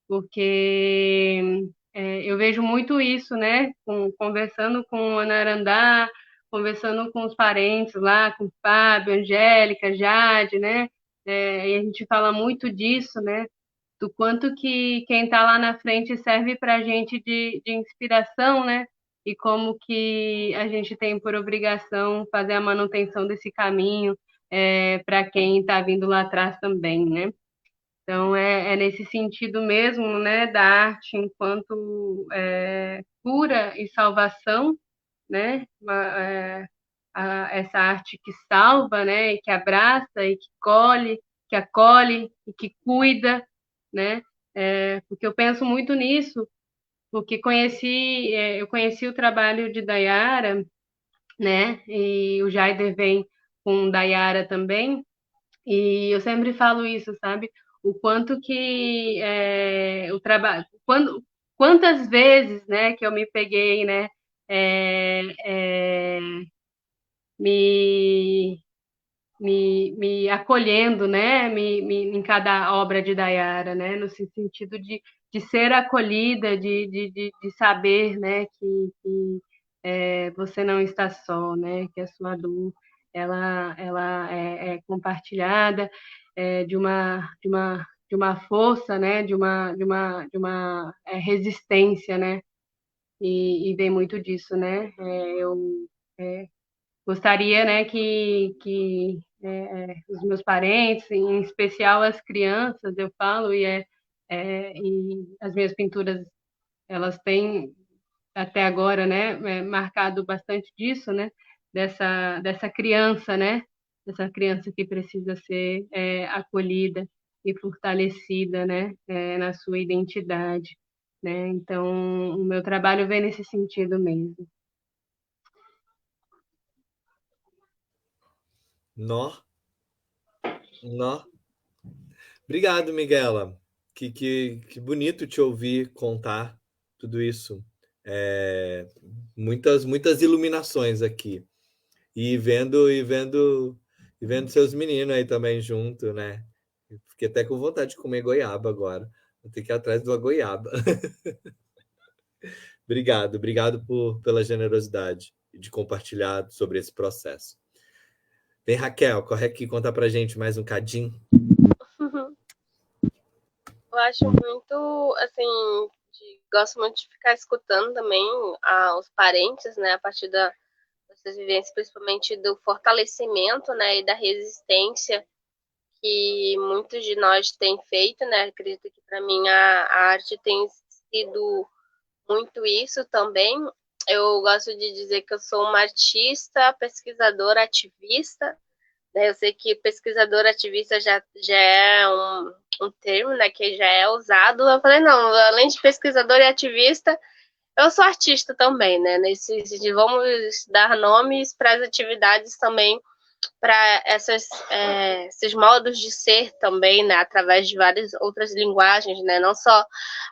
Porque eu vejo muito isso, né? Conversando com a Narandá, conversando com os parentes lá, com o Fábio, Angélica, Jade, né? E a gente fala muito disso, né? Do quanto que quem está lá na frente serve para a gente de inspiração, né? E como que a gente tem por obrigação fazer a manutenção desse caminho para quem está vindo lá atrás também, né? Então, é nesse sentido mesmo, né, da arte enquanto cura e salvação, né, essa arte que salva, né, e que abraça, e que colhe, que acolhe, e que cuida, né, porque eu penso muito nisso, porque eu conheci o trabalho de Dayara, né, e o Jaider vem com Dayara também, e eu sempre falo isso, sabe? O quanto que o trabalho, quantas vezes, né, que eu me peguei, né, é, é, me, me acolhendo, né, em cada obra de Dayara, né, no sentido de ser acolhida, de saber, né, que você não está só, né, que a sua dor ela é compartilhada, de uma força, né, de uma resistência, né, e vem muito disso, né. Eu gostaria, né, que os meus parentes, em especial as crianças, eu falo, e as minhas pinturas, elas têm até agora, né, marcado bastante disso, né, dessa criança, né, dessa criança que precisa ser acolhida e fortalecida, né, na sua identidade, né. Então, o meu trabalho vem nesse sentido mesmo. Nó, nó. Obrigado, Miguela. Que bonito te ouvir contar tudo isso. Muitas iluminações aqui. E vendo seus meninos aí também junto, né? Fiquei até com vontade de comer goiaba agora. Vou ter que ir atrás de uma goiaba. Obrigado pela generosidade de compartilhar sobre esse processo. Vem, Raquel, corre aqui contar pra gente mais um cadinho. Eu acho muito, assim, gosto muito de ficar escutando também os parentes, né, a partir dessas vivências, principalmente do fortalecimento, né, e da resistência que muitos de nós têm feito, né, acredito que para mim a arte tem sido muito isso também. Eu gosto de dizer que eu sou uma artista, pesquisadora, ativista, né? Eu sei que pesquisador ativista já é um termo, né, que já é usado. Eu falei, não, além de pesquisador e ativista, eu sou artista também, né? Vamos dar nomes para as atividades também, para esses modos de ser também, né, através de várias outras linguagens, né, não só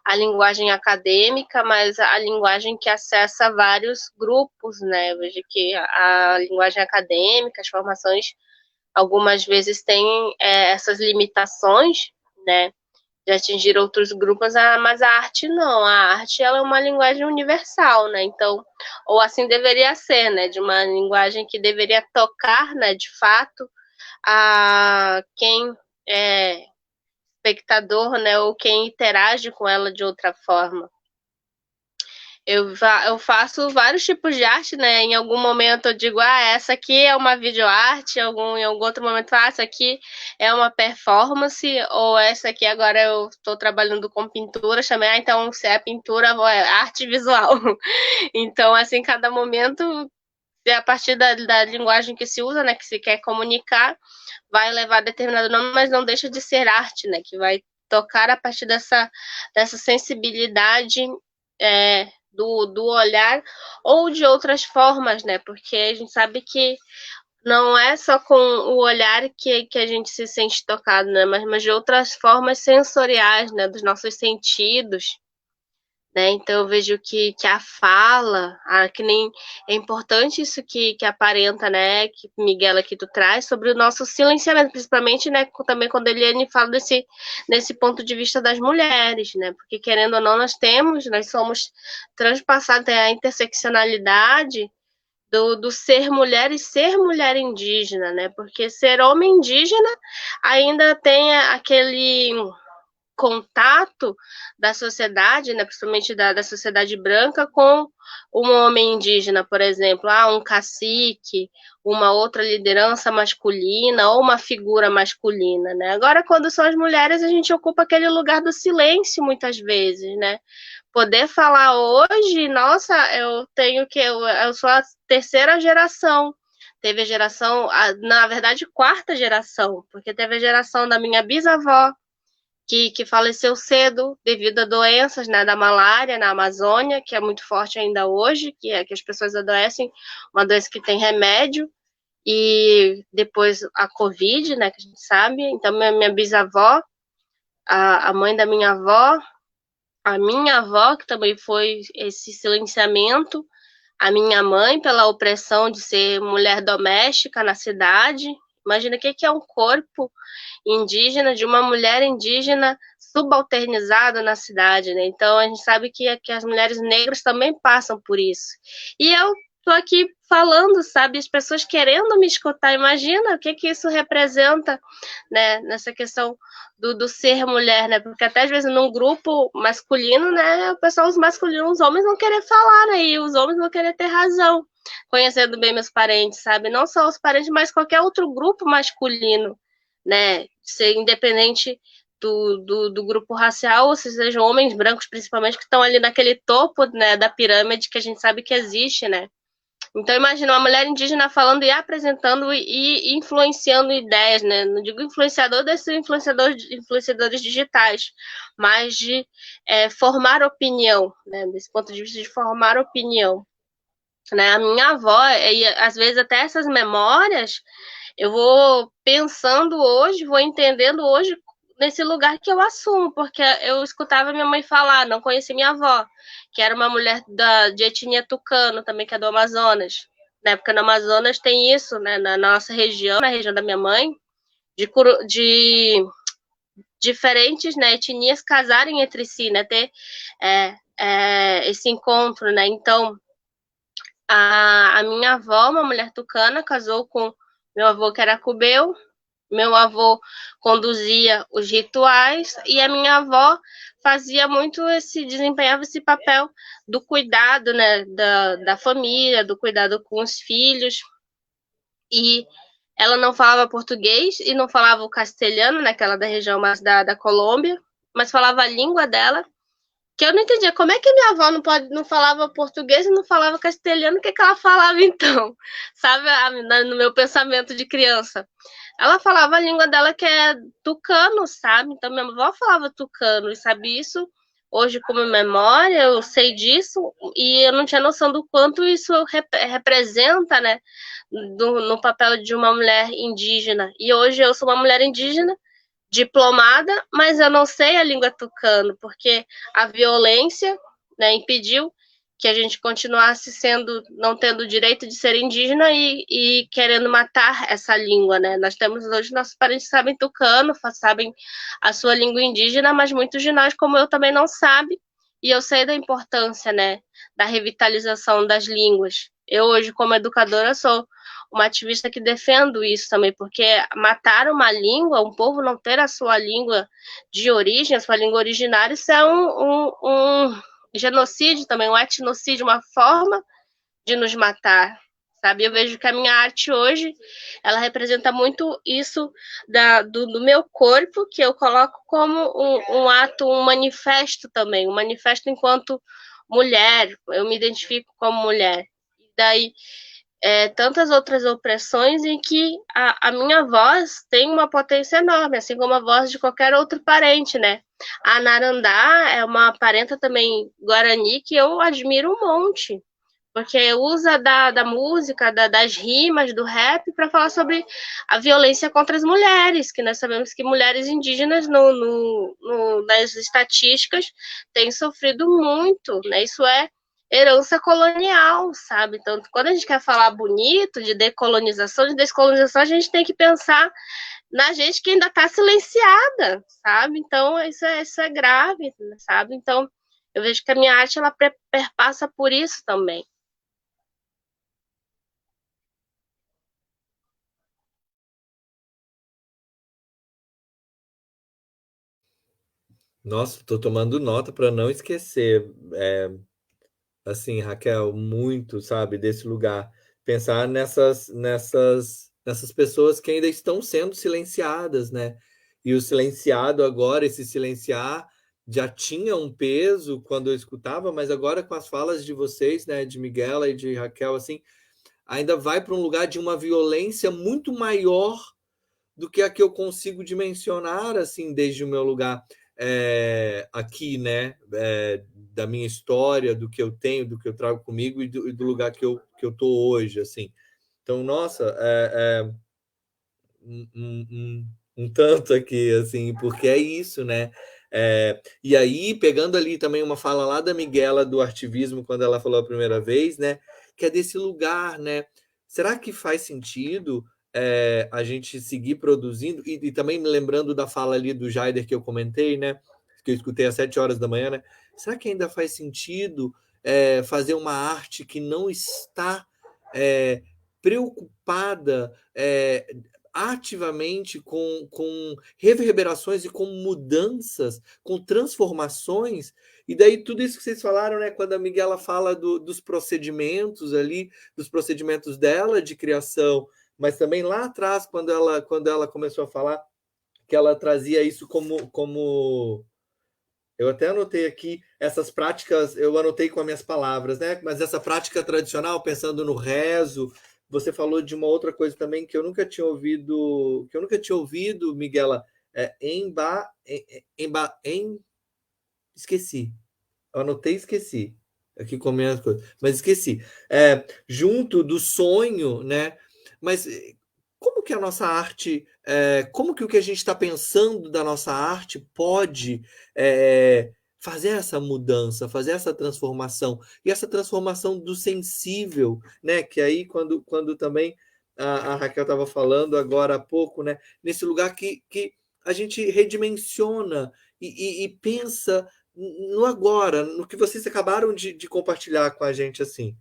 a linguagem acadêmica, mas a linguagem que acessa vários grupos, né. Eu vejo que a linguagem acadêmica, as formações, algumas vezes têm essas limitações, né, de atingir outros grupos, mas a arte não, a arte ela é uma linguagem universal, né, então, ou assim deveria ser, né, de uma linguagem que deveria tocar, né, de fato, a quem é espectador, né, ou quem interage com ela de outra forma. Eu faço vários tipos de arte, né? Em algum momento eu digo, essa aqui é uma videoarte, em algum outro momento, essa aqui é uma performance, ou essa aqui agora eu estou trabalhando com pintura, chamei, então se é pintura, é arte visual. Então, assim, cada momento, a partir da linguagem que se usa, né, que se quer comunicar, vai levar determinado nome, mas não deixa de ser arte, né, que vai tocar a partir dessa sensibilidade do olhar ou de outras formas, né, porque a gente sabe que não é só com o olhar que a gente se sente tocado, né, mas de outras formas sensoriais, né, dos nossos sentidos, né? Então eu vejo que a fala, que nem é importante isso que aparenta, né? Que Miguel aqui tu traz sobre o nosso silenciamento, principalmente, né? Também quando ele fala nesse ponto de vista das mulheres, né? Porque querendo ou não, nós somos transpassados a interseccionalidade do ser mulher e ser mulher indígena, né? Porque ser homem indígena ainda tem aquele contato da sociedade, né, principalmente da sociedade branca, com um homem indígena, por exemplo, um cacique, uma outra liderança masculina ou uma figura masculina, né? Agora, quando são as mulheres, a gente ocupa aquele lugar do silêncio muitas vezes, né? Poder falar hoje, nossa, eu sou a terceira geração. Teve a geração, na verdade, quarta geração, porque teve a geração da minha bisavó, que faleceu cedo devido a doenças, né, da malária na Amazônia, que é muito forte ainda hoje, que é que as pessoas adoecem, uma doença que tem remédio, e depois a Covid, né, que a gente sabe. Então, minha bisavó, a mãe da minha avó, a minha avó, que também foi esse silenciamento, a minha mãe, pela opressão de ser mulher doméstica na cidade. Imagina o que é um corpo indígena, de uma mulher indígena subalternizada na cidade, né? Então a gente sabe que as mulheres negras também passam por isso. E eu tô aqui falando, sabe, as pessoas querendo me escutar. Imagina o que isso representa, né, nessa questão do ser mulher, né? Porque até às vezes num grupo masculino, né, o pessoal, os masculinos, os homens vão querer falar, né? E os homens vão querer ter razão, conhecendo bem meus parentes, sabe? Não só os parentes, mas qualquer outro grupo masculino, né? Ser independente do grupo racial, ou se sejam homens brancos, principalmente, que estão ali naquele topo, né, da pirâmide que a gente sabe que existe, né? Então, imagina uma mulher indígena falando e apresentando e influenciando ideias, né? Não digo influenciador desses influenciadores digitais, mas de formar opinião, né? Desse ponto de vista de formar opinião, né? A minha avó, e às vezes até essas memórias, eu vou pensando hoje, vou entendendo hoje nesse lugar que eu assumo, porque eu escutava minha mãe falar, não conheci minha avó, que era uma mulher de etnia tucano, também que é do Amazonas. Na época no Amazonas tem isso, né, na nossa região, na região da minha mãe, de diferentes, né, etnias casarem entre si, né, ter esse encontro, né. Então a minha avó, uma mulher tucana, casou com meu avô, que era cubeu. Meu avô conduzia os rituais e a minha avó fazia muito desempenhava esse papel do cuidado, né, da família, do cuidado com os filhos. E ela não falava português e não falava o castelhano, naquela da região mais da Colômbia, mas falava a língua dela, que eu não entendia. Como é que minha avó não falava português e não falava castelhano? O que ela falava então? Sabe, no meu pensamento de criança. Ela falava a língua dela, que é tucano, sabe? Então minha avó falava tucano, e sabe isso? Hoje, como memória, eu sei disso, e eu não tinha noção do quanto isso representa, né, no papel de uma mulher indígena. E hoje eu sou uma mulher indígena, diplomada, mas eu não sei a língua tucano, porque a violência, né, impediu que a gente continuasse não tendo o direito de ser indígena e querendo matar essa língua, né? Nós temos hoje, nossos parentes sabem tucano, sabem a sua língua indígena, mas muitos de nós, como eu, também não sabem, e eu sei da importância, né, da revitalização das línguas. Eu hoje, como educadora, sou uma ativista que defendo isso também, porque matar uma língua, um povo não ter a sua língua de origem, a sua língua originária, isso é genocídio também, um etnocídio, uma forma de nos matar, sabe? Eu vejo que a minha arte hoje, ela representa muito isso do meu corpo, que eu coloco como um ato, um manifesto também, um manifesto enquanto mulher, eu me identifico como mulher. E daí, tantas outras opressões em que a minha voz tem uma potência enorme, assim como a voz de qualquer outro parente, né? A Narandá é uma parenta também guarani que eu admiro um monte, porque usa da música, das rimas, do rap para falar sobre a violência contra as mulheres, que nós sabemos que mulheres indígenas nas estatísticas têm sofrido muito, né? Isso é herança colonial, sabe? Então, quando a gente quer falar bonito de decolonização, de descolonização, a gente tem que pensar na gente que ainda está silenciada, sabe? Então, isso é grave, sabe? Então, eu vejo que a minha arte, ela perpassa por isso também. Nossa, estou tomando nota para não esquecer. Assim, Raquel, muito, sabe, desse lugar. Pensar nessas pessoas que ainda estão sendo silenciadas, né? E o silenciado agora, esse silenciar, já tinha um peso quando eu escutava, mas agora com as falas de vocês, né, de Miguela e de Raquel, assim, ainda vai para um lugar de uma violência muito maior do que a que eu consigo dimensionar, assim, desde o meu lugar aqui, né, da minha história, do que eu tenho, do que eu trago comigo e do lugar que eu tô hoje, assim. Então, nossa, um tanto aqui, assim, porque é isso, né? E aí, pegando ali também uma fala lá da Miguela do ativismo, quando ela falou a primeira vez, né? Que é desse lugar, né? Será que faz sentido a gente seguir produzindo? E também me lembrando da fala ali do Jaider que eu comentei, né? Que eu escutei às 7 horas da manhã, né? Será que ainda faz sentido fazer uma arte que não está preocupada ativamente com reverberações e com mudanças, com transformações. E daí tudo isso que vocês falaram, né? Quando a Miguela fala dos procedimentos ali, dos procedimentos dela de criação, mas também lá atrás, quando ela começou a falar que ela trazia isso como eu até anotei aqui essas práticas, eu anotei com as minhas palavras, né? Mas essa prática tradicional, pensando no rezo, você falou de uma outra coisa também que eu nunca tinha ouvido, Miguela, esqueci. Eu anotei e esqueci. Aqui com minhas coisas, mas esqueci. Junto do sonho, né? Mas como que a nossa arte, como que o que a gente está pensando da nossa arte pode fazer essa mudança, fazer essa transformação, e essa transformação do sensível, né? Que aí, quando também a Raquel estava falando agora há pouco, né? Nesse lugar que a gente redimensiona e pensa no agora, no que vocês acabaram de compartilhar com a gente, assim.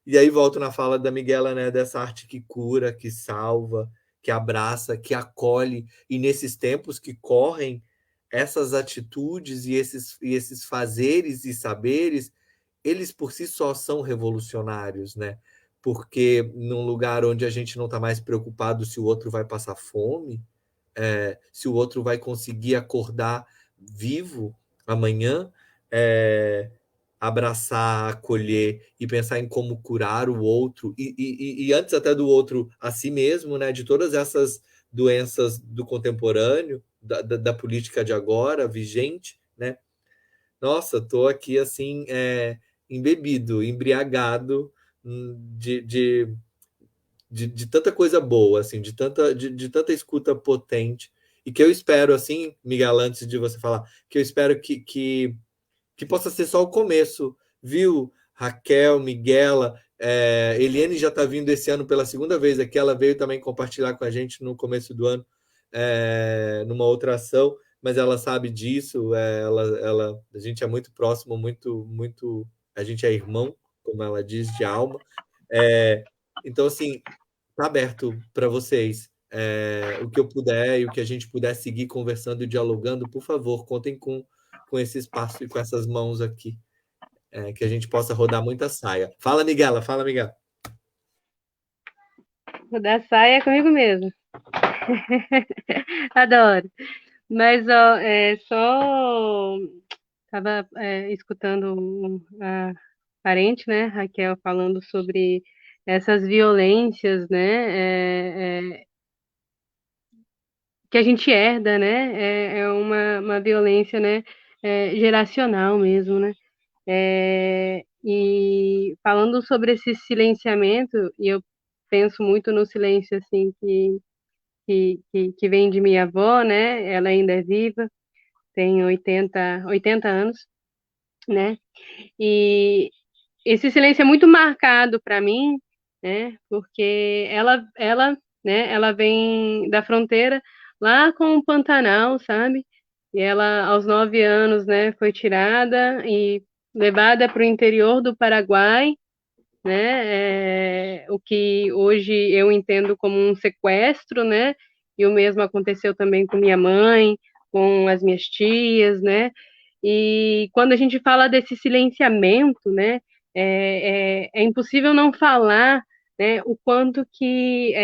E aí volto na fala da Miguela, né, dessa arte que cura, que salva, que abraça, que acolhe, e nesses tempos que correm, essas atitudes e esses fazeres e saberes, eles por si só são revolucionários, né? Porque num lugar onde a gente não está mais preocupado se o outro vai passar fome, se o outro vai conseguir acordar vivo amanhã, abraçar, acolher e pensar em como curar o outro, e antes até do outro a si mesmo, né, de todas essas doenças do contemporâneo, da política de agora, vigente, né? Nossa, estou aqui assim, embebido, embriagado de tanta coisa boa, assim, de tanta escuta potente, e que eu espero, assim, Miguel, antes de você falar, que eu espero que possa ser só o começo, viu? Raquel, Miguela, Eliane já está vindo esse ano pela segunda vez aqui, ela veio também compartilhar com a gente no começo do ano, numa outra ação, mas ela sabe disso, a gente é muito próximo, muito, muito, a gente é irmão, como ela diz, de alma. Então, assim, tá aberto para vocês. O que eu puder e o que a gente puder seguir conversando e dialogando, por favor, contem com esse espaço e com essas mãos aqui, que a gente possa rodar muita saia. Fala, Miguela, fala, Miguel. Rodar saia é comigo mesmo. Adoro. Mas, ó, só estava escutando a parente, né, Raquel, falando sobre essas violências, né, que a gente herda, né, é uma violência, né, geracional mesmo, né, e falando sobre esse silenciamento, e eu penso muito no silêncio, assim, que vem de minha avó, né, ela ainda é viva, tem 80 anos, né, e esse silêncio é muito marcado para mim, né? Porque né? Ela vem da fronteira lá com o Pantanal, sabe? E ela, aos 9 anos, né, foi tirada e levada para o interior do Paraguai, né? O que hoje eu entendo como um sequestro, né? E o mesmo aconteceu também com minha mãe, com as minhas tias, né? E quando a gente fala desse silenciamento, né? É impossível não falar, né? O quanto que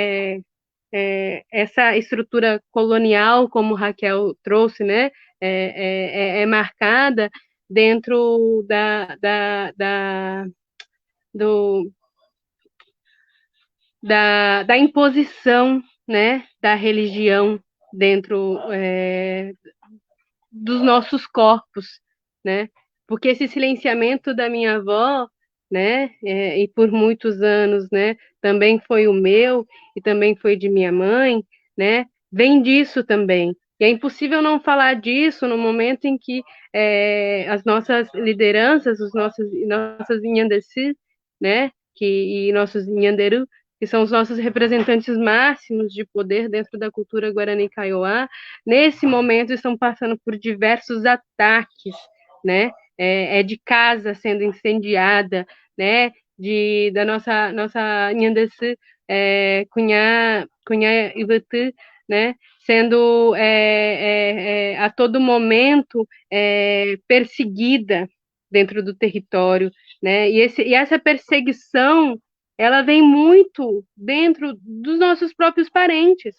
essa estrutura colonial, como Raquel trouxe, né? É marcada dentro do, da imposição, né, da religião dentro dos nossos corpos, né? Porque esse silenciamento da minha avó, né, e por muitos anos, né, também foi o meu e também foi de minha mãe, né? Vem disso também. E é impossível não falar disso no momento em que as nossas lideranças, os nossas Nhandecis, né, e nossos Nhanderu, que são os nossos representantes máximos de poder dentro da cultura Guarani Kaiowá, nesse momento estão passando por diversos ataques, né? De casa sendo incendiada, né? Da nossa Nhandeçu, Cunhá Ivete, né? Sendo a todo momento perseguida dentro do território, né? E essa perseguição ela vem muito dentro dos nossos próprios parentes,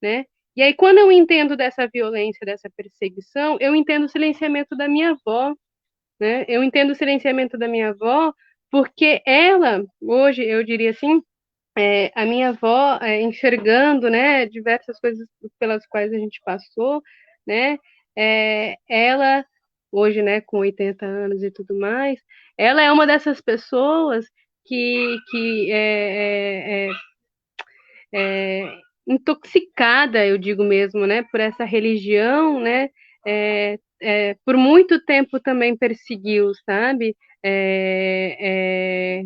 né? E aí, quando eu entendo dessa violência, dessa perseguição, eu entendo o silenciamento da minha avó, né? Eu entendo o silenciamento da minha avó porque ela, hoje, eu diria assim, a minha avó, enxergando, né, diversas coisas pelas quais a gente passou, né? Ela, hoje, né, com 80 anos e tudo mais, ela é uma dessas pessoas que intoxicada, eu digo mesmo, né, por essa religião, né, por muito tempo também perseguiu, sabe, é, é,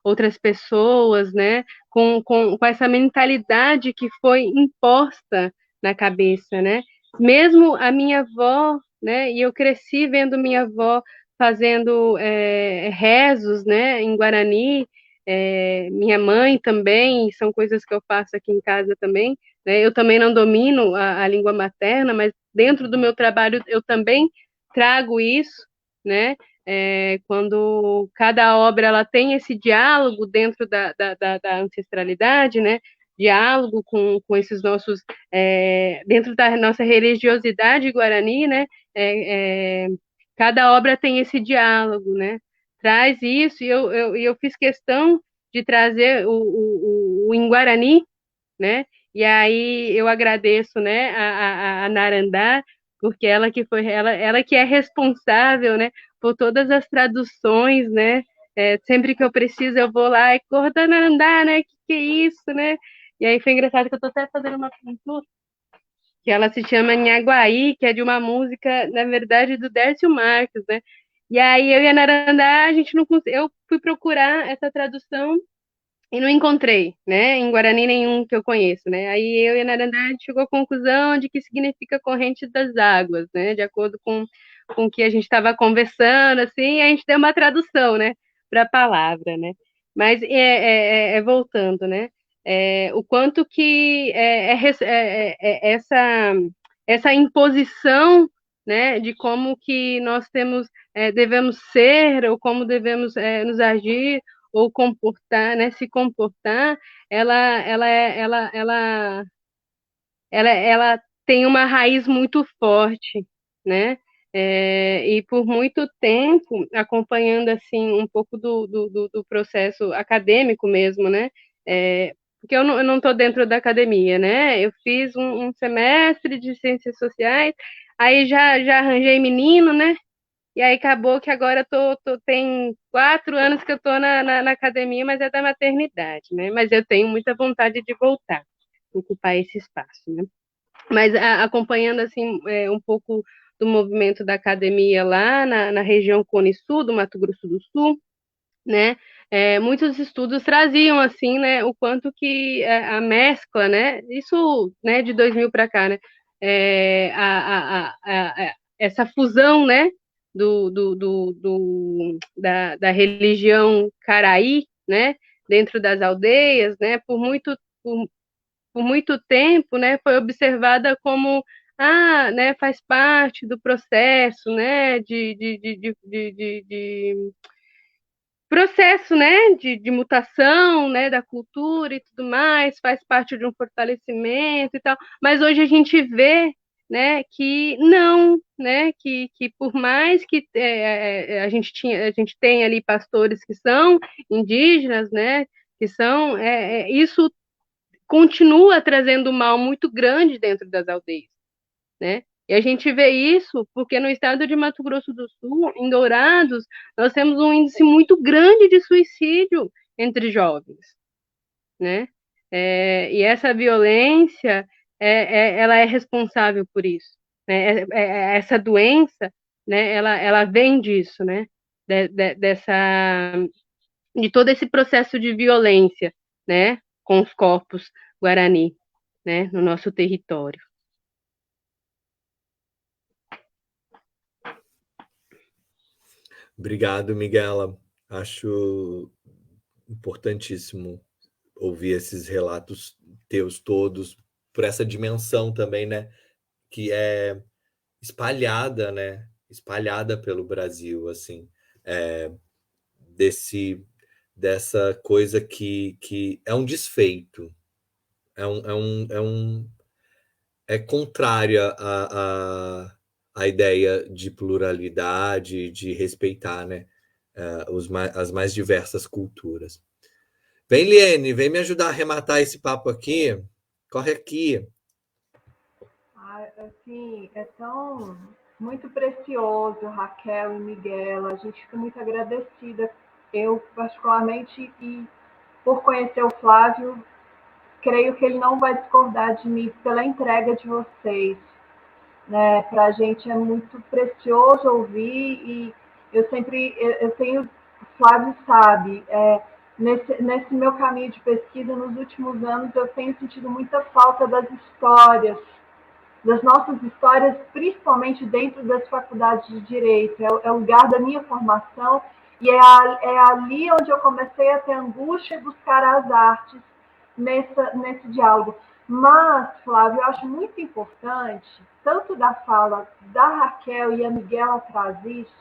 outras pessoas, né, com essa mentalidade que foi imposta na cabeça, né, mesmo a minha avó, né, e eu cresci vendo minha avó fazendo rezos, né, em Guarani, minha mãe também, são coisas que eu faço aqui em casa também, né? Eu também não domino a língua materna, mas dentro do meu trabalho eu também trago isso, né? Quando cada obra ela tem esse diálogo dentro da ancestralidade, né? Diálogo com esses nossos, dentro da nossa religiosidade guarani, né? Cada obra tem esse diálogo, né? Traz isso, e eu fiz questão de trazer o em Guarani, né? E aí eu agradeço, né, a Narandá, porque ela que é responsável, né, por todas as traduções, né? Sempre que eu preciso eu vou lá e corta Narandá, né? Que é isso, né? E aí foi engraçado que eu tô até fazendo uma pintura que ela se chama Nhaguaí, que é de uma música, na verdade, do Dércio Marques, né? E aí eu e a Narandá, a gente não eu fui procurar essa tradução e não encontrei, né? Em Guarani nenhum que eu conheço, né? Aí eu e a Narandá a gente chegou à conclusão de que significa corrente das águas, né? De acordo com o que a gente estava conversando, assim, a gente deu uma tradução, né? Para a palavra, né? Mas voltando, né? O quanto que essa imposição, né, de como que nós devemos ser, ou como devemos nos agir, ou comportar, né, se comportar, ela tem uma raiz muito forte, né? E por muito tempo, acompanhando assim um pouco do processo acadêmico mesmo, né? Porque eu não estou dentro da academia, né? Eu fiz um semestre de ciências sociais, aí já arranjei menino, né? E aí acabou que agora tem 4 anos que eu estou na academia, mas é da maternidade, né? Mas eu tenho muita vontade de voltar, ocupar esse espaço, né? Mas acompanhando assim um pouco do movimento da academia lá na região Cone Sul, do Mato Grosso do Sul, né? Muitos estudos traziam assim, né, o quanto que a mescla, né, isso, né, de 2000 para cá, né, essa fusão, né, da religião caraí, né, dentro das aldeias, né, por muito tempo, né, foi observada como né, faz parte do processo, né, de processo, né, de mutação, né, da cultura e tudo mais, faz parte de um fortalecimento e tal, mas hoje a gente vê, né, que não, né, que por mais que a gente tem ali pastores que são indígenas, né, que são, isso continua trazendo um mal muito grande dentro das aldeias, né? E a gente vê isso porque no estado de Mato Grosso do Sul, em Dourados, nós temos um índice muito grande de suicídio entre jovens, né? E essa violência, ela é responsável por isso, né? Essa doença, né? Ela vem disso, né? De todo esse processo de violência, né? Com os corpos Guarani, né? No nosso território. Obrigado, Miguela. Acho importantíssimo ouvir esses relatos teus todos, por essa dimensão também, né? Que é espalhada, né? Espalhada pelo Brasil, assim, dessa coisa que é um desfeito, é contrária à ideia de pluralidade, de respeitar, né? As mais diversas culturas. Vem, Liene, vem me ajudar a arrematar esse papo aqui. Corre aqui. Assim, é tão muito precioso, Raquel e Miguel. A gente fica muito agradecida. Eu, particularmente, e por conhecer o Flávio, creio que ele não vai discordar de mim pela entrega de vocês. Né? Para a gente é muito precioso ouvir e eu tenho, o Flávio sabe, nesse meu caminho de pesquisa, nos últimos anos, eu tenho sentido muita falta das histórias, das nossas histórias, principalmente dentro das faculdades de Direito. É o lugar da minha formação e é ali onde eu comecei a ter angústia e buscar as artes nesse diálogo. Mas, Flávio, eu acho muito importante, tanto da fala da Raquel e a Miguela traz isso,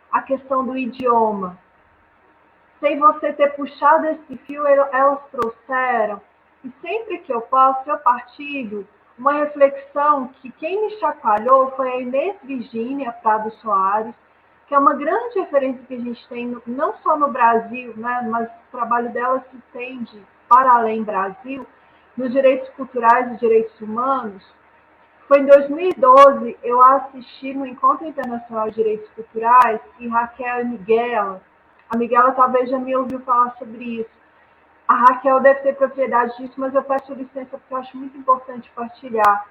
a questão do idioma. Sem você ter puxado esse fio, elas trouxeram, e sempre que eu posso, eu partilho uma reflexão que quem me chacoalhou foi a Inês Virgínia Prado Soares, que é uma grande referência que a gente tem, não só no Brasil, né, mas o trabalho dela se estende para além do Brasil, nos direitos culturais e direitos humanos. Foi em 2012, eu assisti no Encontro Internacional de Direitos Culturais, e Raquel e Miguela, a Miguela talvez já me ouviu falar sobre isso. A Raquel deve ter propriedade disso, mas eu peço licença porque eu acho muito importante partilhar.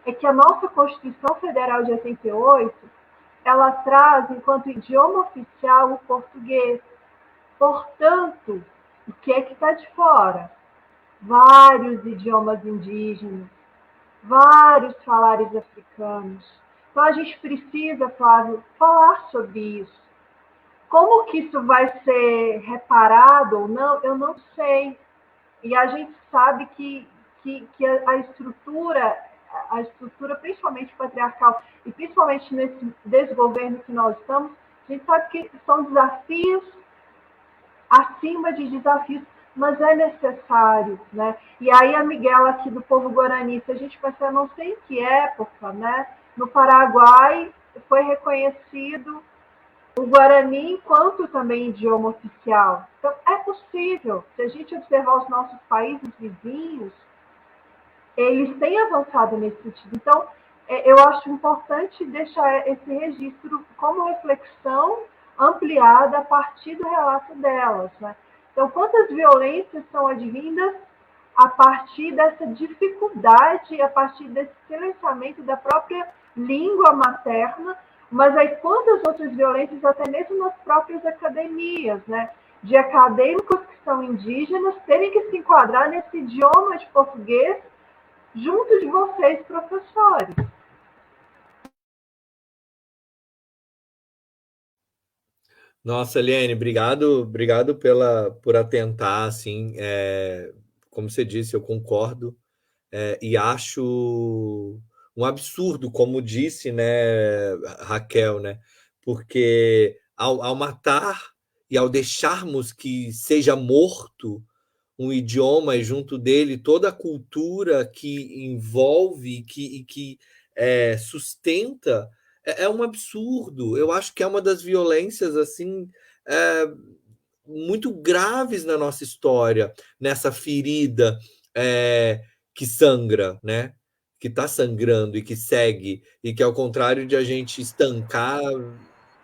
É que a nossa Constituição Federal de 88, ela traz, enquanto idioma oficial, o português. Portanto, o que é que está de fora? Vários idiomas indígenas, vários falares africanos. Então, a gente precisa, Flávio, falar sobre isso. Como que isso vai ser reparado ou não, eu não sei. E a gente sabe que a estrutura, a estrutura, principalmente patriarcal, e principalmente nesse desgoverno que nós estamos, a gente sabe que são desafios acima de desafios, mas é necessário, né? E aí a Miguela aqui do povo guarani, se a gente pensar, não sei em que época, né? No Paraguai foi reconhecido o Guarani enquanto também idioma oficial. Então, é possível, se a gente observar os nossos países vizinhos, eles têm avançado nesse sentido. Então, eu acho importante deixar esse registro como reflexão ampliada a partir do relato delas, né? Então, quantas violências são advindas a partir dessa dificuldade, a partir desse silenciamento da própria língua materna, mas aí quantas outras violências, até mesmo nas próprias academias, né? De acadêmicos que são indígenas terem que se enquadrar nesse idioma de português junto de vocês, professores. Nossa, Eliane, obrigado por atentar, assim, como você disse, eu concordo, e acho um absurdo, como disse, né, Raquel, né, porque ao matar e ao deixarmos que seja morto um idioma e junto dele toda a cultura que envolve que sustenta é um absurdo. Eu acho que é uma das violências assim é, muito graves na nossa história, nessa ferida que sangra, né? Que está sangrando e que segue, e que ao contrário de a gente estancar,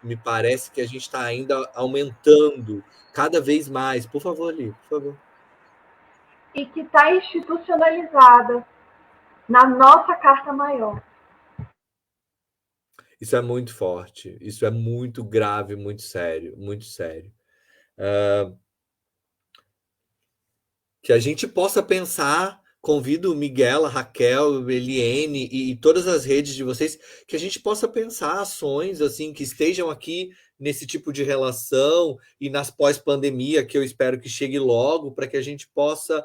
me parece que a gente está ainda aumentando cada vez mais. Por favor, Li, por favor. E que está institucionalizada na nossa Carta Maior. Isso é muito forte, isso é muito grave, muito sério, muito sério. Que a gente possa pensar, convido o Miguel, a Raquel, Eliene e todas as redes de vocês, que a gente possa pensar ações assim que estejam aqui nesse tipo de relação e nas pós-pandemia, que eu espero que chegue logo, para que a gente possa,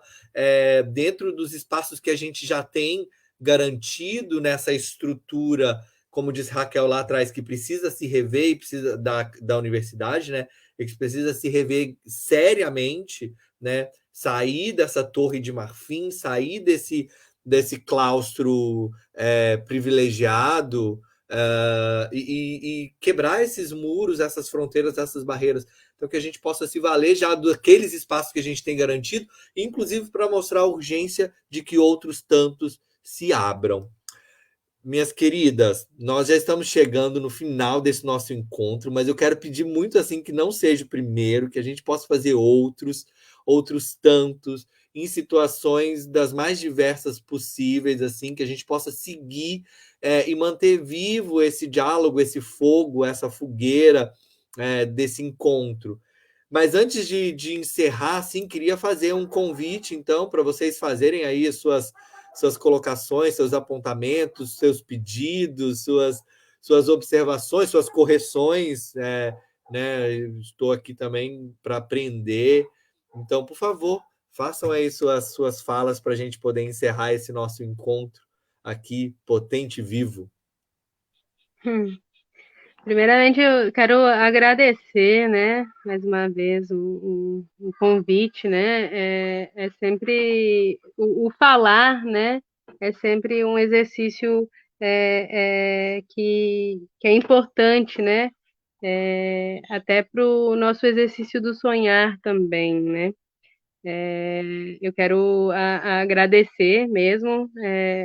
dentro dos espaços que a gente já tem garantido nessa estrutura, como disse Raquel lá atrás, que precisa se rever e precisa da universidade, né? E que precisa se rever seriamente, né? Sair dessa torre de marfim, sair desse claustro privilegiado e quebrar esses muros, essas fronteiras, essas barreiras. Então, que a gente possa se valer já daqueles espaços que a gente tem garantido, inclusive para mostrar a urgência de que outros tantos se abram. Minhas queridas, nós já estamos chegando no final desse nosso encontro, mas eu quero pedir muito assim que não seja o primeiro, que a gente possa fazer outros tantos, em situações das mais diversas possíveis, assim, que a gente possa seguir e manter vivo esse diálogo, esse fogo, essa fogueira desse encontro. Mas antes de encerrar, assim, queria fazer um convite, então, para vocês fazerem aí suas colocações, seus apontamentos, seus pedidos, suas observações, suas correções, né? Estou aqui também para aprender. Então, por favor, façam aí suas falas para a gente poder encerrar esse nosso encontro aqui, potente e vivo. Primeiramente, eu quero agradecer, né, mais uma vez o convite, né, é sempre o falar, né, é sempre um exercício que é importante, né, até para o nosso exercício do sonhar também, né. Eu quero agradecer mesmo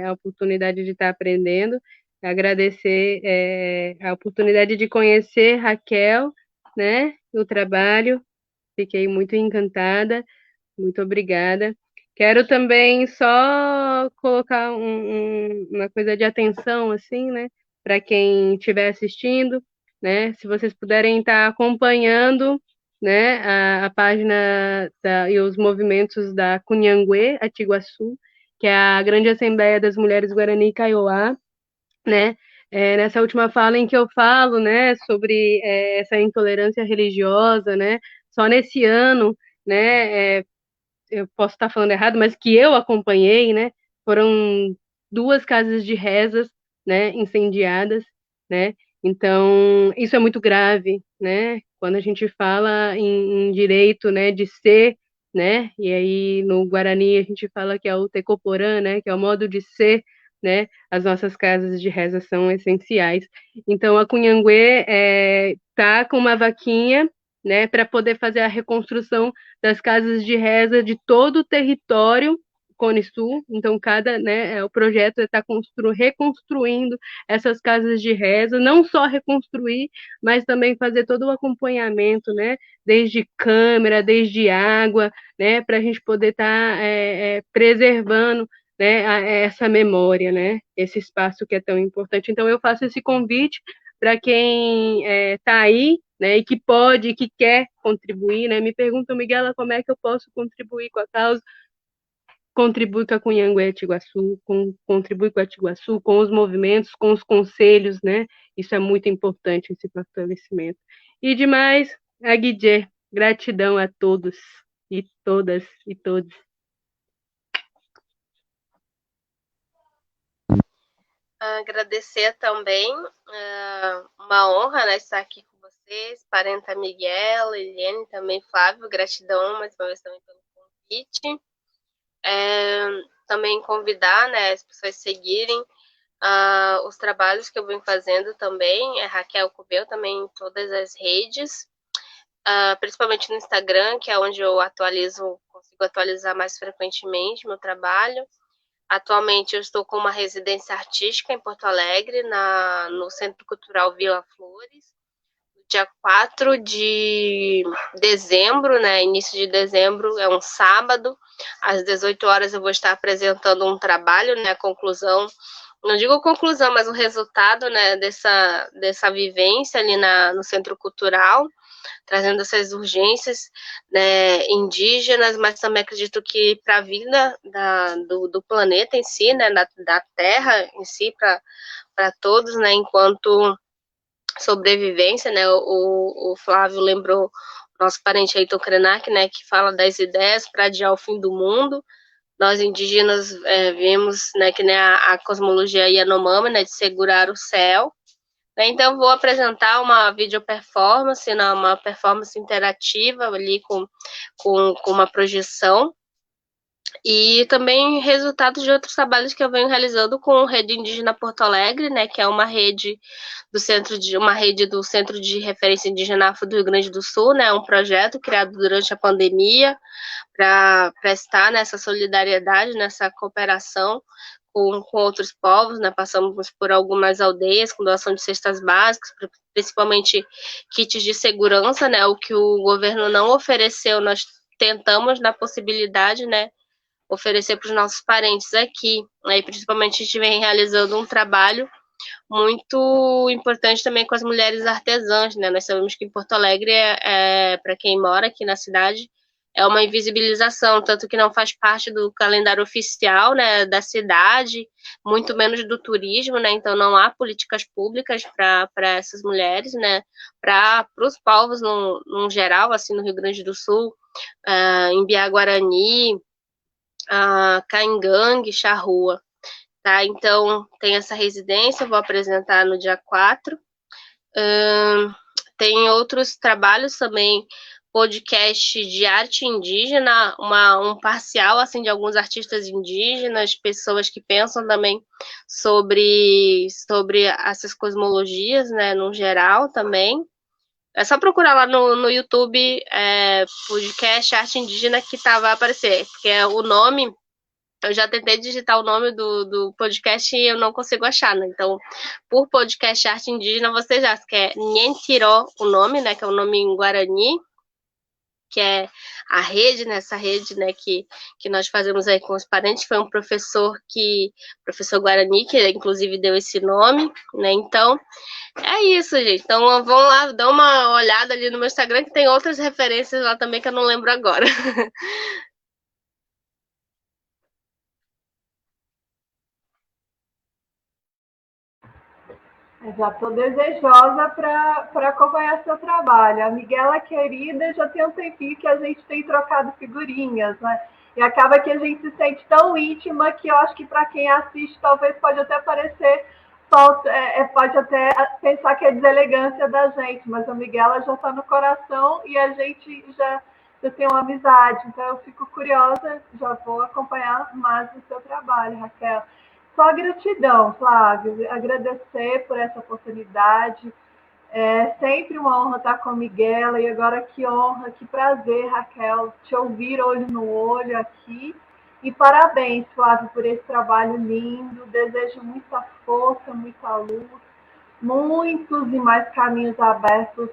a oportunidade de estar aprendendo, agradecer a oportunidade de conhecer Raquel, né, o trabalho, fiquei muito encantada, muito obrigada. Quero também só colocar uma coisa de atenção, assim, né, para quem estiver assistindo, né, se vocês puderem estar acompanhando, né, a página e os movimentos da Cunhanguê, Atiguaçu, que é a Grande Assembleia das Mulheres Guarani Kaiowá, né, nessa última fala em que eu falo, né, sobre essa intolerância religiosa, né, só nesse ano, né, eu posso estar falando errado, mas que eu acompanhei, né, foram 2 casas de rezas, né, incendiadas, né? Então, isso é muito grave, né? Quando a gente fala em direito, né, de ser, né? E aí no Guarani a gente fala que é o tecoporã, né, que é o modo de ser, né? As nossas casas de reza são essenciais. Então a Cunhanguê tá com uma vaquinha, né, para poder fazer a reconstrução das casas de reza de todo o território Cone Sul. Então cada, né, o projeto está reconstruindo essas casas de reza, não só reconstruir, mas também fazer todo o acompanhamento, né, desde câmera, desde água, né, para a gente poder estar preservando, né, essa memória, né, esse espaço que é tão importante. Então eu faço esse convite para quem está aí, né, e que pode, que quer contribuir, né, me perguntam, Miguela, como é que eu posso contribuir com a causa? Contribui com a Cunhanguê Tiguaçu, contribui com a Tiguaçu, com os movimentos, com os conselhos, né? Isso é muito importante, esse fortalecimento. E demais, a Guidê, gratidão a todos e todas e todos. Agradecer também, uma honra, né, estar aqui com vocês, Parenta Miguel, Eliane, também Flávio, gratidão mais uma vez também pelo convite. Também convidar, né, as pessoas a seguirem os trabalhos que eu venho fazendo também, Raquel Cubel também em todas as redes, principalmente no Instagram, que é onde eu consigo atualizar mais frequentemente meu trabalho. Atualmente eu estou com uma residência artística em Porto Alegre, no Centro Cultural Vila Flores, dia 4 de dezembro, né, início de dezembro, é um sábado, às 18 horas eu vou estar apresentando um trabalho, né, conclusão, não digo conclusão, mas o resultado, né, dessa vivência ali no Centro Cultural, trazendo essas urgências, né, indígenas, mas também acredito que para a vida do planeta em si, né, da Terra em si, para todos, né, enquanto sobrevivência, né, o Flávio lembrou nosso parente Heitor Krenak, né, que fala das ideias para adiar o fim do mundo. Nós indígenas vemos, né, que né, a cosmologia Yanomami, né, de segurar o céu. Então, vou apresentar uma video performance, né, uma performance interativa ali com uma projeção. E também resultados de outros trabalhos que eu venho realizando com a Rede Indígena Porto Alegre, né, que é uma rede do Centro de Referência Indígena Afro do Rio Grande do Sul, né, um projeto criado durante a pandemia para prestar nessa solidariedade, nessa cooperação com outros povos, né, passamos por algumas aldeias com doação de cestas básicas, principalmente kits de segurança, né, o que o governo não ofereceu, nós tentamos na possibilidade, né, oferecer para os nossos parentes aqui, né, e principalmente a gente vem realizando um trabalho muito importante também com as mulheres artesãs, né, nós sabemos que em Porto Alegre, para quem mora aqui na cidade, é uma invisibilização, tanto que não faz parte do calendário oficial, né, da cidade, muito menos do turismo, né, então não há políticas públicas para essas mulheres, né, para os povos num geral, assim, no Rio Grande do Sul, em Biá-Guarani, Caingangue, Charrua, tá? Então, tem essa residência, vou apresentar no dia 4. Tem outros trabalhos também, podcast de arte indígena, um parcial, assim, de alguns artistas indígenas, pessoas que pensam também sobre essas cosmologias, né, no geral também. É só procurar lá no YouTube, podcast arte indígena, que vai aparecer, porque é o nome. Eu já tentei digitar o nome do podcast e eu não consigo achar, né? Então, por podcast arte indígena, você já quer Nhentiró, o nome, né? Que é o nome em Guarani, que é a rede, né? Essa rede, né? Que nós fazemos aí com os parentes. Foi um professor Guarani, que inclusive deu esse nome, né? Então, é isso, gente. Então, vão lá, dá uma olhada ali no meu Instagram, que tem outras referências lá também que eu não lembro agora. Já estou desejosa para acompanhar seu trabalho. A Miguela querida, já tem um tempinho que a gente tem trocado figurinhas, né? E acaba que a gente se sente tão íntima que eu acho que para quem assiste talvez pode até parecer, pode até pensar que é deselegância da gente, mas a Miguela já está no coração e a gente já tem uma amizade. Então eu fico curiosa, já vou acompanhar mais o seu trabalho, Raquel. Só gratidão, Flávio, agradecer por essa oportunidade. É sempre uma honra estar com a Miguela, e agora que honra, que prazer, Raquel, te ouvir olho no olho aqui. E parabéns, Flávio, por esse trabalho lindo. Desejo muita força, muita luz, muitos e mais caminhos abertos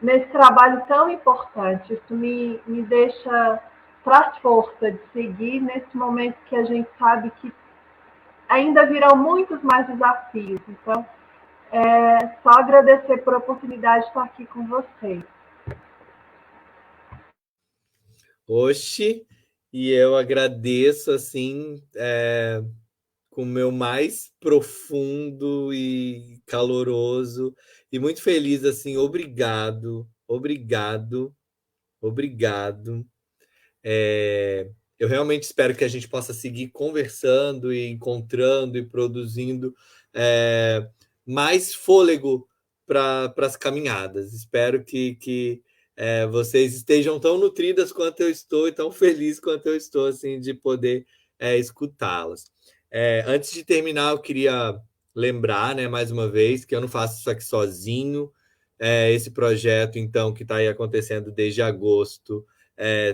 nesse trabalho tão importante. Isso me deixa, traz força de seguir nesse momento que a gente sabe que ainda virão muitos mais desafios. Então, só agradecer por a oportunidade de estar aqui com vocês. Oxi, e eu agradeço, assim, com o meu mais profundo e caloroso, e muito feliz, assim, obrigado, obrigado, obrigado. Eu realmente espero que a gente possa seguir conversando e encontrando e produzindo mais fôlego para as caminhadas. Espero que vocês estejam tão nutridas quanto eu estou e tão feliz quanto eu estou, assim, de poder escutá-las. Antes de terminar, eu queria lembrar, né, mais uma vez, que eu não faço isso aqui sozinho. Esse projeto, então, que está aí acontecendo desde agosto,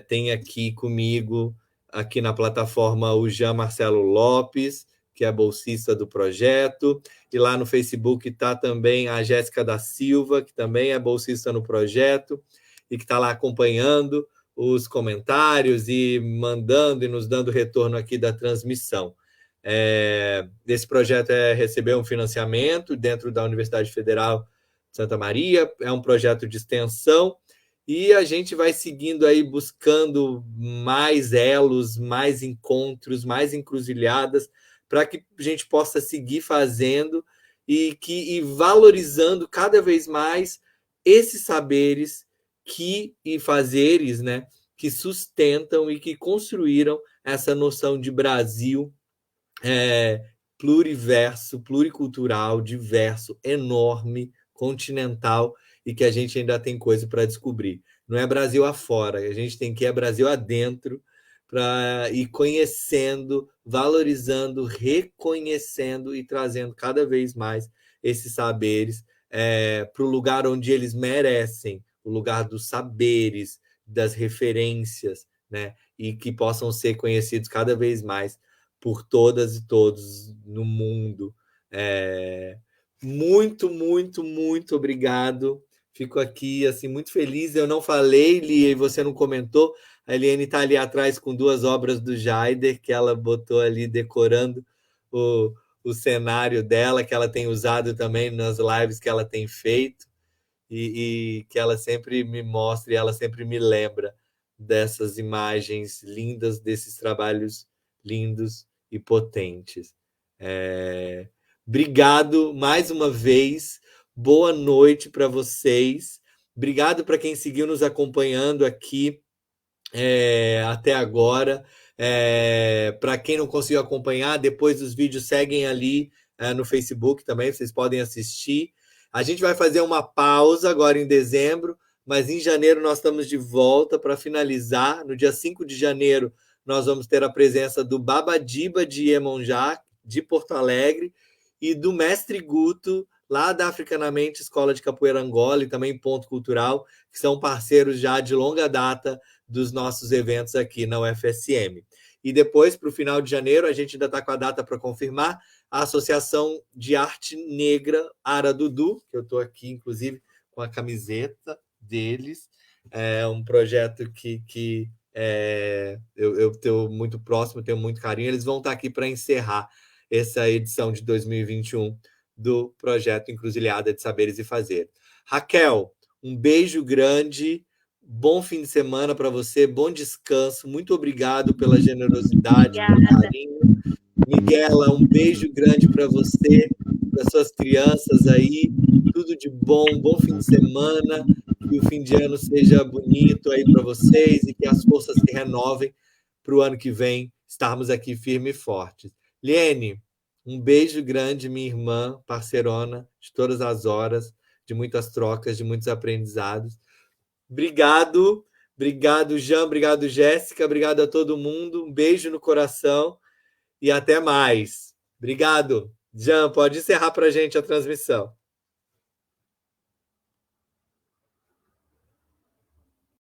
tem aqui comigo, aqui na plataforma, o Jean Marcelo Lopes, que é bolsista do projeto, e lá no Facebook está também a Jéssica da Silva, que também é bolsista no projeto, e que está lá acompanhando os comentários e mandando e nos dando retorno aqui da transmissão. Esse projeto recebeu um financiamento dentro da Universidade Federal de Santa Maria, é um projeto de extensão, e a gente vai seguindo aí, buscando mais elos, mais encontros, mais encruzilhadas, para que a gente possa seguir fazendo e valorizando cada vez mais esses saberes e fazeres, né, que sustentam e que construíram essa noção de Brasil pluriverso, pluricultural, diverso, enorme, continental, e que a gente ainda tem coisa para descobrir. Não é Brasil afora, a gente tem que ir Brasil adentro para ir conhecendo, valorizando, reconhecendo e trazendo cada vez mais esses saberes para o lugar onde eles merecem, o lugar dos saberes, das referências, né? E que possam ser conhecidos cada vez mais por todas e todos no mundo. Muito, muito, muito obrigado. Fico aqui, assim, muito feliz. Eu não falei, Lia, e você não comentou. A Eliane está ali atrás com 2 obras do Jaider, que ela botou ali decorando o cenário dela, que ela tem usado também nas lives que ela tem feito, e que ela sempre me mostra e ela sempre me lembra dessas imagens lindas, desses trabalhos lindos e potentes. Obrigado mais uma vez. Boa noite para vocês. Obrigado para quem seguiu nos acompanhando aqui até agora. Para quem não conseguiu acompanhar, depois os vídeos seguem ali no Facebook também, vocês podem assistir. A gente vai fazer uma pausa agora em dezembro, mas em janeiro nós estamos de volta para finalizar. No dia 5 de janeiro, nós vamos ter a presença do Babadiba de Iemonjá, de Porto Alegre, e do Mestre Guto, lá da Africanamente Escola de Capoeira Angola, e também Ponto Cultural, que são parceiros já de longa data dos nossos eventos aqui na UFSM. E depois, para o final de janeiro, a gente ainda está com a data para confirmar, a Associação de Arte Negra Ara Dudu, que eu estou aqui, inclusive, com a camiseta deles. É um projeto que eu estou muito próximo, tenho muito carinho. Eles vão estar aqui para encerrar essa edição de 2021 do projeto Encruzilhada de Saberes e Fazer. Raquel, um beijo grande, bom fim de semana para você, bom descanso, muito obrigado pela generosidade, pelo carinho. Miguela, um beijo grande para você, para suas crianças aí, tudo de bom, bom fim de semana, que o fim de ano seja bonito aí para vocês e que as forças se renovem para o ano que vem estarmos aqui firmes e fortes. Liene, um beijo grande, minha irmã, parceirona, de todas as horas, de muitas trocas, de muitos aprendizados. Obrigado, obrigado, Jean, obrigado, Jéssica, obrigado a todo mundo. Um beijo no coração e até mais. Obrigado. Jean, pode encerrar para a gente a transmissão.